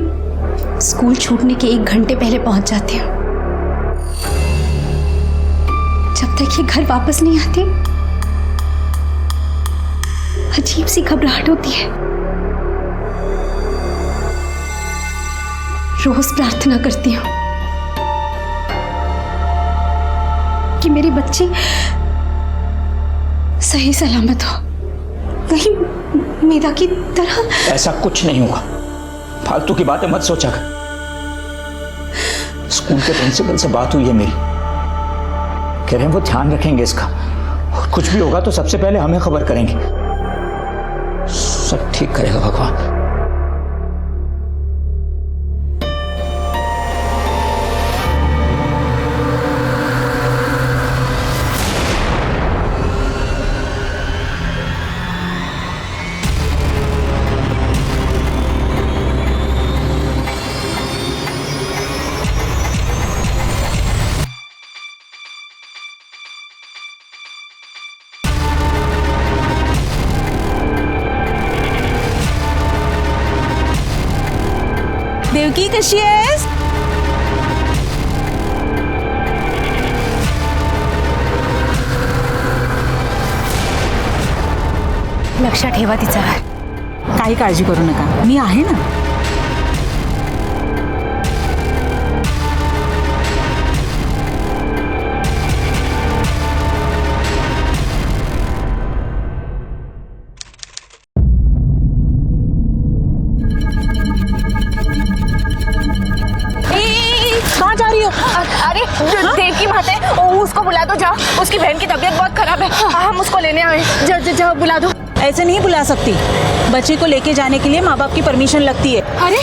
स्कूल छूटने के 1 घंटे पहले पहुंच जाती हूँ। जब तक ये घर वापस नहीं आती अजीब सी घबराहट होती है। रोज प्रार्थना करती हूँ कि मेरी बच्ची सही सलामत हो, कहीं मेधा की तरह। ऐसा कुछ नहीं हुआ, फालतू की बातें मत सोचा कर। स्कूल के प्रिंसिपल से बात हुई है मेरी, कह रहे हैं वो ध्यान रखेंगे इसका, और कुछ भी होगा तो सबसे पहले हमें खबर करेंगे। सब ठीक करेगा भगवान। देवकी कशी आहेस? लक्षात ठेवा तिच्यावर. काही काळजी करू नका, मी आहे ना. कहाँ जा रही हो? अरे देवकी बात है, उसको बुला दो, जाओ। उसकी बहन की तबीयत बहुत खराब है, हम उसको लेने आए। जाओ बुला दो। ऐसे नहीं बुला सकती, बच्चे को लेके जाने के लिए माँ बाप की परमिशन लगती है। अरे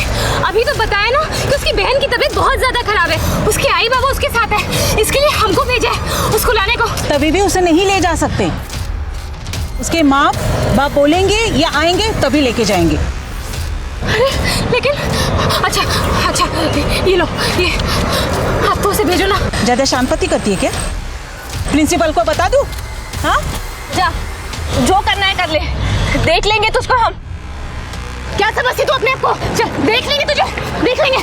अभी तो बताया ना कि उसकी बहन की तबीयत बहुत ज्यादा खराब है, उसके आई बाबा उसके साथ है, इसके लिए हमको भेजा है उसको लाने को। तभी भी उसे नहीं ले जा सकते, उसके माँ बाप बोलेंगे या आएंगे तभी लेके जाएंगे। अरे लेकिन अच्छा ये लो, ये आप तो उसे भेजो ना। ज्यादा शांति करती है क्या? प्रिंसिपल को बता दूं? हाँ जा, जो करना है कर ले, देख लेंगे तुझको हम। क्या समझती तू अपने आप को? चल देख लेंगे तुझे, देख लेंगे।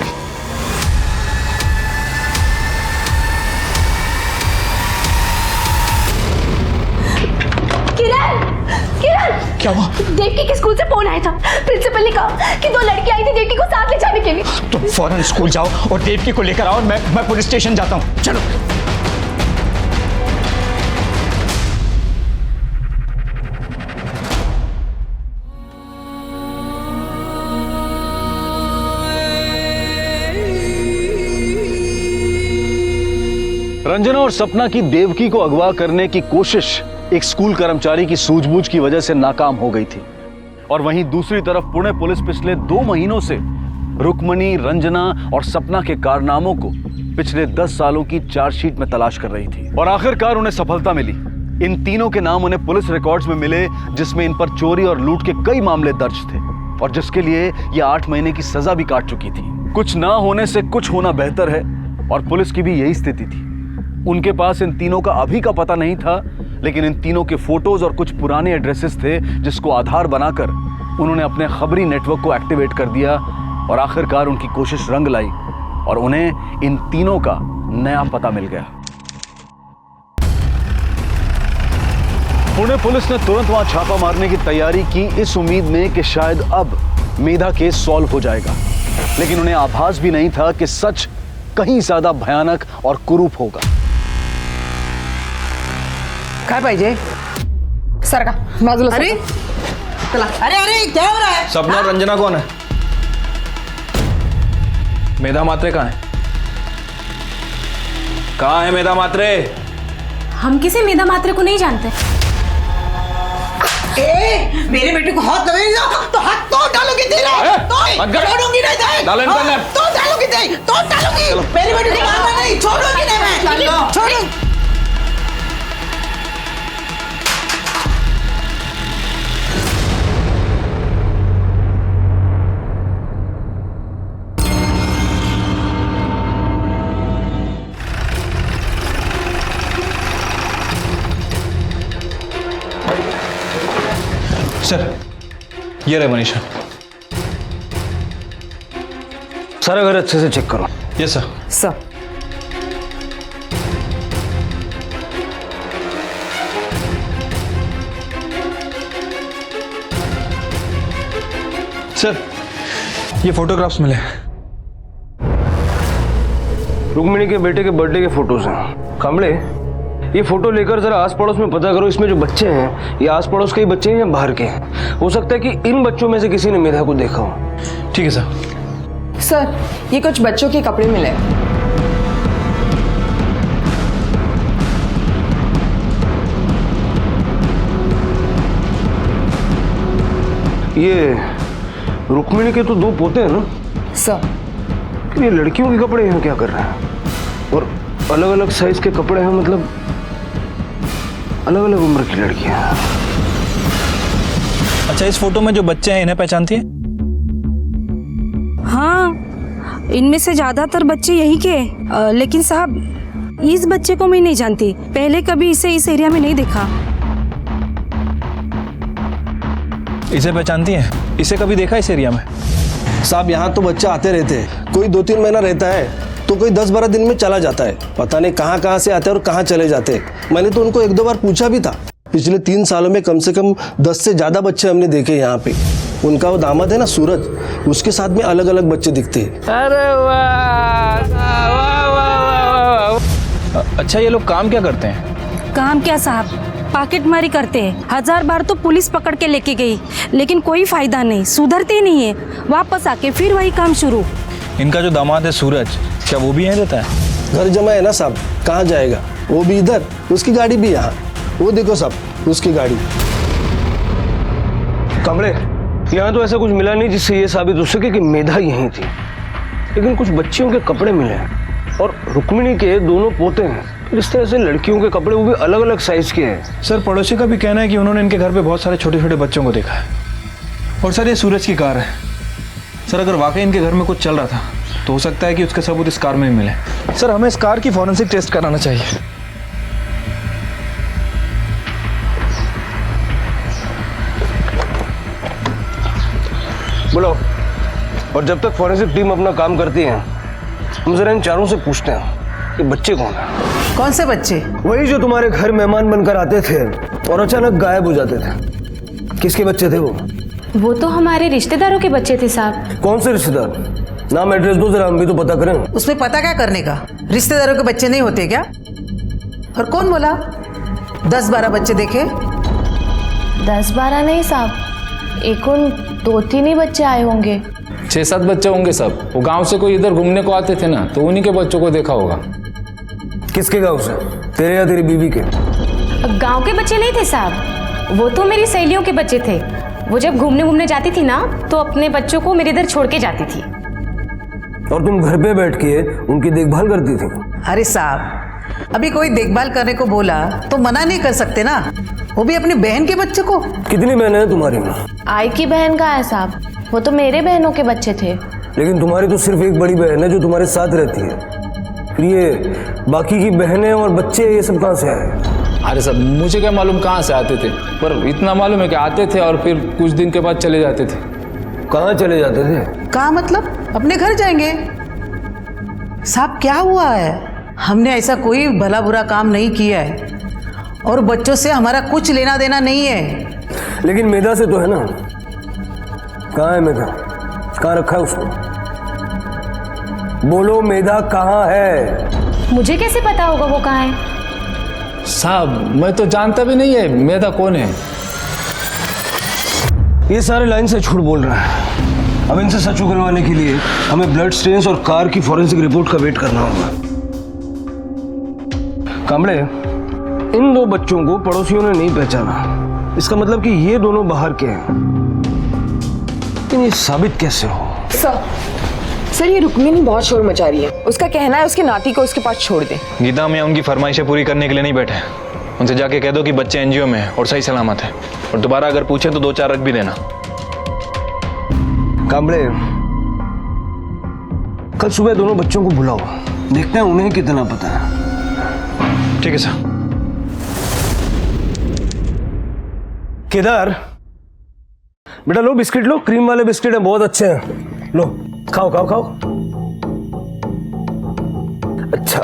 किरण, क्या हुआ? देवकी के स्कूल से फोन आया था, प्रिंसिपल ने कहा कि 2 लड़की आई थी देवकी को साथ ले जाने के लिए। तुम फौरन स्कूल जाओ और देवकी को लेकर आओ, मैं पुलिस स्टेशन जाता हूँ। चलो। रंजना और सपना की देवकी को अगवा करने की कोशिश एक स्कूल कर्मचारी की सूझबूझ की वजह से नाकाम हो गई थी, और वहीं दूसरी तरफ पुणे पुलिस पिछले 2 महीनों से रुक्मणी, रंजना और सपना के कारनामों को पिछले 10 सालों की चार्जशीट में तलाश कर रही थी, और आखिरकार उन्हें सफलता मिली। इन तीनों के नाम उन्हें पुलिस रिकॉर्ड्स में मिले, जिसमें इन पर चोरी और लूट के कई मामले दर्ज थे, और जिसके लिए ये 8 महीने की सजा भी काट चुकी थी। कुछ ना होने से कुछ होना बेहतर है, और पुलिस की भी यही स्थिति थी। उनके पास इन तीनों का अभी का पता नहीं था, लेकिन इन तीनों के फोटोज और कुछ पुराने एड्रेसेस थे, जिसको आधार बनाकर उन्होंने अपने खबरी नेटवर्क को एक्टिवेट कर दिया, और आखिरकार उनकी कोशिश रंग लाई और उन्हें इन तीनों का नया पता मिल गया। पुणे पुलिस ने तुरंत वहां छापा मारने की तैयारी की, इस उम्मीद में कि शायद अब मेधा केस सॉल्व हो जाएगा, लेकिन उन्हें आभास भी नहीं था कि सच कहीं ज्यादा भयानक और कुरूप होगा। काय पाहिजे? सरका बाजूला. अरे चला. अरे क्या हो रहा है? सपना और रंजना कौन है? मेधा मात्रे कहाँ है? कहाँ है मेधा मात्रे? हम किसी मेधा मात्रे को नहीं जानते। मेरे बेटे को हाथ लगेगा तो हाथ तोड़ डालोगी तेरा, छोड़ूंगी नहीं, तो डालोगी नहीं, तो डालोगी। मेरे बेटे को मारना नहीं, छोड़ूंगी नहीं मैं, छोड़ूं। सर, ये रहे मनीषा। सारा घर अच्छे से चेक करो। Yes sir. सर सर ये फोटोग्राफ्स मिले। रुक्मिणी के बेटे के बर्थडे के फोटोज हैं। कांबळे, ये फोटो लेकर जरा आस पड़ोस में पता करो, इसमें जो बच्चे हैं ये आस पड़ोस के ही बच्चे हैं या बाहर के हैं। हो सकता है कि इन बच्चों में से किसी ने मेधा को देखा हो। ठीक है सर। सर ये कुछ बच्चों के कपड़े मिले। ये रुक्मिणी के तो 2 पोते हैं ना सर? ये लड़कियों के कपड़े हैं, क्या कर रहे हैं? और अलग अलग साइज के कपड़े हैं, मतलब अलग अलग उम्र की लड़कियां हैं। अच्छा, इस फोटो में जो बच्चे हैं इन्हें पहचानती है? हाँ, इनमें से ज्यादातर बच्चे यही के हैं। लेकिन साहब इस बच्चे को मैं नहीं जानती, पहले कभी इसे इस एरिया में नहीं देखा। इसे पहचानती हैं? इसे कभी देखा इस एरिया में? साहब यहाँ तो बच्चे आते रहते हैं, कोई 2-3 महीना रहता है तो कोई 10-12 दिन में चला जाता है। पता नहीं कहाँ से आते हैं और कहाँ चले जाते हैं। मैंने तो उनको 1-2 बार पूछा भी था। पिछले 3 सालों में कम से कम 10 से ज़्यादा बच्चे हमने देखे यहाँ पे। उनका वो दामाद है ना सूरज, उसके साथ में अलग अलग बच्चे दिखते हैं। अरे वाह। अच्छा, ये लोग काम क्या करते हैं? काम क्या साहब, पॉकेटमारी करते हैं। 1000 बार तो पुलिस पकड़ के लेके गई, लेकिन कोई फायदा नहीं, सुधरते ही नहीं है। वापस आके फिर वही काम शुरू। इनका जो दामाद है सूरज, क्या वो भी यहीं रहता है? घर जमा है ना साहब, कहाँ जाएगा? वो भी इधर, उसकी गाड़ी भी यहाँ। वो देखो साहब, उसकी गाड़ी। कांबळे, यहाँ तो ऐसा कुछ मिला नहीं जिससे ये साबित हो सके कि मेधा यहीं थी, लेकिन कुछ बच्चियों के कपड़े मिले हैं और रुक्मिणी के दोनों पोते हैं। इस तरह से लड़कियों के कपड़े, वो भी अलग अलग साइज के हैं। सर, पड़ोसी का भी कहना है कि उन्होंने इनके घर पे बहुत सारे छोटे छोटे बच्चों को देखा है। और सर, ये सूरज की कार है। सर, अगर वाकई इनके घर में कुछ चल रहा था तो हो सकता है कि उसके सबूत इस कार में भी मिले। सर, हमें इस कार की फॉरेंसिक टेस्ट कराना चाहिए। बोलो। और जब तक फॉरेंसिक टीम अपना काम करती है, हम जरा इन चारों से पूछते हैं कि बच्चे कौन है? कौन से बच्चे? वही जो तुम्हारे घर मेहमान बनकर आते थे और अचानक गायब हो जाते थे। किसके बच्चे थे वो? वो तो हमारे रिश्तेदारों के बच्चे थे साहब। कौन से रिश्तेदार? नाम एड्रेस दो जरा, हम भी तो पता करें। उसमें पता क्या करने का? रिश्तेदारों के बच्चे नहीं होते क्या? और कौन बोला 10-12 बच्चे देखे? 10-12 नहीं साहब, एकुन 2-3 ही बच्चे आए होंगे। 6-7 बच्चे होंगे सब। वो गांव से कोई इधर घूमने को आते थे ना, तो उन्हीं के बच्चों को देखा होगा। किसके गांव से? तेरे या तेरी बीवी के? गांव के बच्चे नहीं थे साहब, वो तो मेरी सहेलियों के बच्चे थे। वो जब घूमने जाती थी ना, तो अपने बच्चों को मेरे इधर छोड़ के जाती थी। और तुम घर पे बैठ के उनकी देखभाल करती थी? अरे साहब, अभी कोई देखभाल करने को बोला तो मना नहीं कर सकते ना, वो भी अपनी बहन के बच्चे को। कितनी बहनें हैं तुम्हारी में? आई की बहन का है साहब, वो तो मेरे बहनों के बच्चे थे। लेकिन तुम्हारी तो सिर्फ एक बड़ी बहन है जो तुम्हारे साथ रहती है। फिर ये बाकी की बहनें और बच्चे ये सब कहाँ से आए? अरे सब मुझे क्या मालूम कहाँ से आते थे, पर इतना मालूम है कि आते थे और फिर कुछ दिन के बाद चले जाते थे। कहाँ चले जाते थे? कहाँ मतलब? अपने घर जाएंगे। साहब क्या हुआ है? हमने ऐसा कोई भला बुरा काम नहीं किया है और बच्चों से हमारा कुछ लेना देना नहीं है। लेकिन मेधा से तो है ना। कहाँ है मेधा? कहाँ रखा है उसको? बोलो, मेधा कहाँ है? मुझे कैसे पता होगा वो कहाँ है? साहब मैं तो जानता भी नहीं है मेधा कौन है। ये सारे लाइन से झूठ बोल रहा है। अब इनसे सच उगलवाने के लिए हमें ब्लड स्टेन्स और कार की फॉरेंसिक रिपोर्ट का वेट करना होगा। कांबळे, इन 2 बच्चों को पड़ोसियों ने नहीं पहचाना, इसका मतलब कि ये दोनों बाहर के हैं। लेकिन ये साबित कैसे हो? सर ये रुक्मिणी बहुत शोर मचा रही है। उसका कहना है उसके नाती को उसके पास छोड़ दे। गीता, मैं उनकी फरमाइशें पूरी करने के लिए नहीं बैठे। उनसे जाके कह दो कि बच्चे एनजीओ में हैं और सही सलामत है, और दोबारा अगर पूछे तो 2-4 रख भी देना। कांबळे, कल सुबह दोनों बच्चों को बुलाओ, देखते हैं उन्हें कितना पता है। ठीक है सर। केदार, बेटा लो बिस्किट लो, क्रीम वाले बिस्किट हैं, बहुत अच्छे हैं। लो खाओ खाओ खाओ। अच्छा,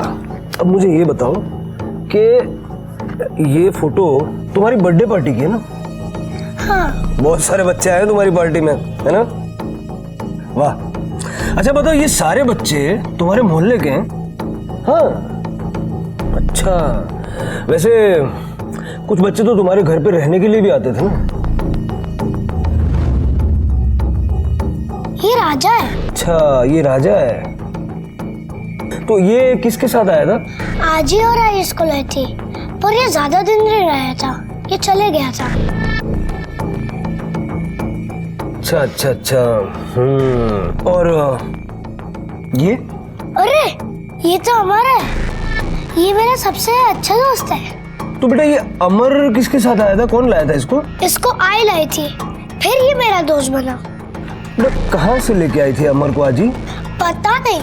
अब मुझे ये बताओ कि ये फोटो तुम्हारी बर्थडे पार्टी की है ना? हाँ। बहुत सारे बच्चे आए तुम्हारी पार्टी में, है ना? वाह। अच्छा बताओ, ये सारे बच्चे तुम्हारे मोहल्ले के हैं? हाँ, अच्छा। वैसे कुछ बच्चे तो तुम्हारे घर पे रहने के लिए भी आते थे ना? ये राजा है। अच्छा, ये राजा है। तो ये किसके साथ आया था? आज ही और आई स्कूल आई थी, पर ये ज्यादा दिन नहीं रहा था, ये चले गया था। अच्छा अच्छा अच्छा। और ये? अरे ये तो अमर है, ये मेरा सबसे अच्छा दोस्त है। तो बेटा ये अमर किसके साथ आया था? कौन लाया था इसको? इसको आई लाई थी, फिर ये मेरा दोस्त बना। कहाँ से लेके आई थी अमर को आज ही? पता नहीं,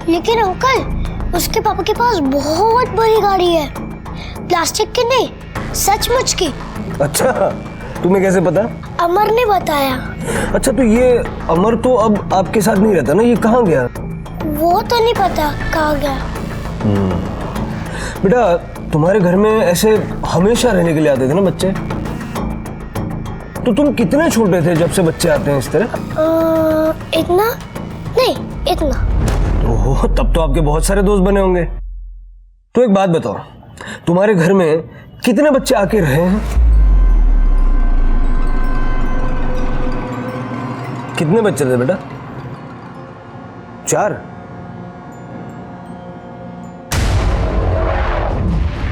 लेकिन अंकल उसके पापा के पास बहुत बड़ी गाड़ी है, प्लास्टिक की नहीं, सचमुच की। अच्छा, तुम्हें कैसे पता? अमर ने बताया। अच्छा, तो ये अमर तो अब आपके साथ नहीं रहता ना, ये कहाँ गया? वो तो नहीं पता कहाँ गया। बेटा तुम्हारे घर में ऐसे हमेशा रहने के लिए आते थे ना बच्चे? तो तुम कितने छोटे थे जब से बच्चे आते हैं इस तरह? इतना नहीं, इतना। ओह, तब तो आपके बहुत सारे दोस्त बने होंगे। तो एक बात बताओ, तुम्हारे घर में कितने बच्चे आके रहे हैं? कितने बच्चे थे बेटा? 4?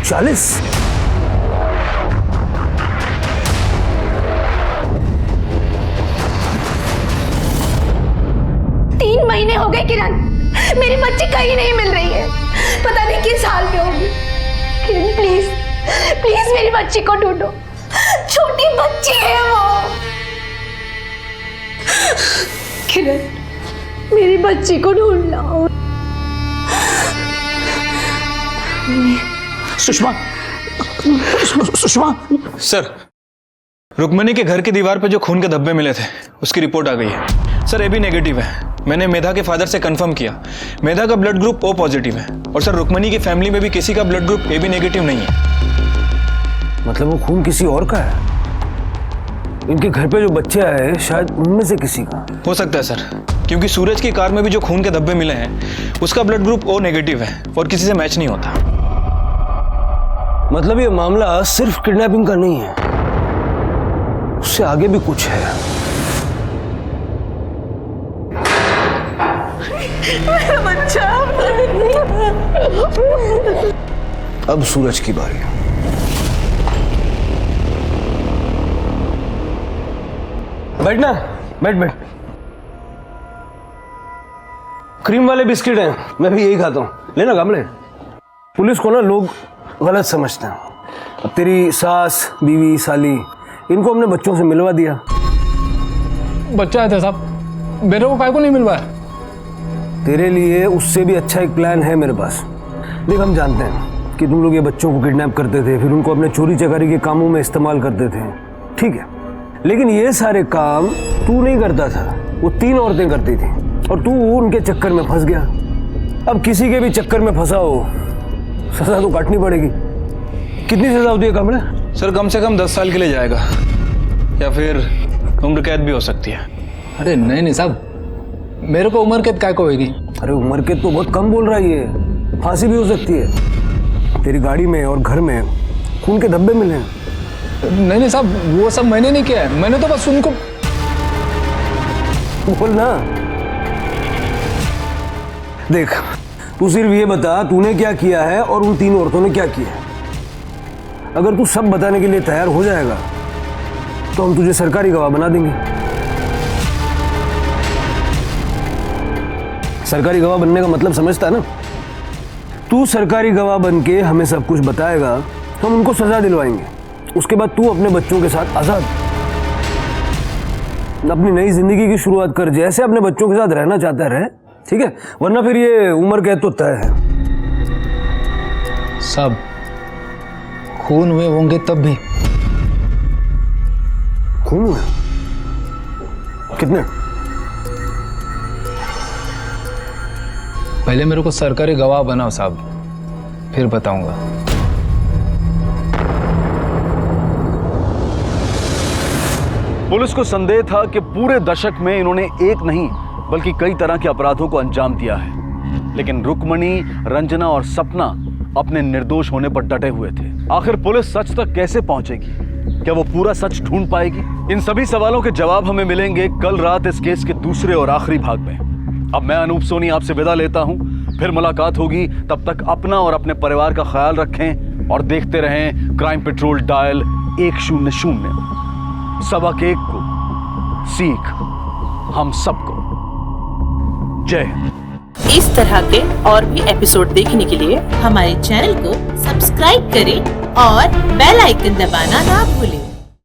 40? तीन महीने हो गए किरण, मेरी बच्ची कहीं नहीं मिल रही है, पता नहीं किस हाल में होगी। किरण प्लीज प्लीज मेरी बच्ची को ढूंढो, छोटी बच्ची है वो। किरण मेरी बच्ची को ढूंढ लाओ। सुषमा, सुषमा। सर, रुक्मणी के घर की दीवार पे जो खून के धब्बे मिले थे उसकी रिपोर्ट आ गई है। सर AB नेगेटिव है। मैंने मेधा के फादर से कंफर्म किया, मेधा का ब्लड ग्रुप O पॉजिटिव है। और सर रुक्मणी की फैमिली में भी किसी का ब्लड ग्रुप AB नेगेटिव नहीं है। मतलब वो खून किसी और का है? इनके घर पे जो बच्चे आए शायद उनमें से किसी का हो सकता है सर, क्योंकि सूरज की कार में भी जो खून के धब्बे मिले हैं उसका ब्लड ग्रुप O नेगेटिव है और किसी से मैच नहीं होता। मतलब ये मामला सिर्फ किडनैपिंग का नहीं है, उससे आगे भी कुछ है। मेरा बच्चा। अब सूरज की बारी। बैठना, बैठ बैठ। क्रीम वाले बिस्किट हैं, मैं भी यही खाता हूँ, लेना कामले। पुलिस को ना लोग गलत समझते हैं। अब तेरी सास, बीवी, साली, इनको हमने बच्चों से मिलवा दिया। बच्चा आया था साहब, मेरे को काय को नहीं मिलवाया? तेरे लिए उससे भी अच्छा एक प्लान है मेरे पास। देख, हम जानते हैं कि तुम लोग ये बच्चों को किडनैप करते थे, फिर उनको अपने चोरी चकारी के कामों में इस्तेमाल करते थे, ठीक है, लेकिन ये सारे काम तू नहीं करता था, वो 3 औरतें करती थी और तू उनके चक्कर में फंस गया। अब किसी के भी चक्कर में फंसा हो, सजा तो काटनी पड़ेगी। कितनी सजा होती है कामड़ा? सर कम से कम 10 साल के लिए जाएगा, या फिर उम्र कैद भी हो सकती है। अरे नहीं नहीं साहब, मेरे को उम्र कैद काय को होगी? अरे उम्र कैद तो बहुत कम बोल रहा है ये, फांसी भी हो सकती है। तेरी गाड़ी में और घर में खून के धब्बे मिले हैं। नहीं नहीं साहब, वो सब मैंने नहीं किया है, मैंने तो बस उनको। बोल ना। देख, तू सिर्फ ये बता तूने क्या किया है और उन 3 औरतों ने क्या किया है। अगर तू सब बताने के लिए तैयार हो जाएगा तो हम तुझे सरकारी गवाह बना देंगे। सरकारी गवाह बनने का मतलब समझता है ना? तू सरकारी गवाह बन के हमें सब कुछ बताएगा, हम उनको सजा दिलवाएंगे। उसके बाद तू अपने बच्चों के साथ आजाद अपनी नई जिंदगी की शुरुआत कर, जैसे अपने बच्चों के साथ रहना चाहता रहे, ठीक है? वरना फिर ये उम्र कैद तो तय है। सब खून हुए होंगे तब भी। खून हुए? कितने? पहले मेरे को सरकारी गवाह बनाओ साहब, फिर बताऊंगा। पुलिस को संदेह था कि पूरे दशक में इन्होंने एक नहीं बल्कि कई तरह के अपराधों को अंजाम दिया है, लेकिन रुक्मणी, रंजना और सपना अपने निर्दोष होने पर डटे हुए थे। आखिर पुलिस सच तक कैसे पहुंचेगी? क्या वो पूरा सच ढूंढ पाएगी? इन सभी सवालों के जवाब हमें मिलेंगे कल रात इस केस के दूसरे और आखिरी भाग में। अब मैं अनूप सोनी आपसे विदा लेता हूं, फिर मुलाकात होगी। तब तक अपना और अपने परिवार का ख्याल रखें और देखते रहें क्राइम पेट्रोल डायल 100। सबक एक को, सीख हम सबको। जय हिंद। इस तरह के और भी एपिसोड देखने के लिए हमारे चैनल को सब्सक्राइब करें और बेल आइकन दबाना ना भूलें।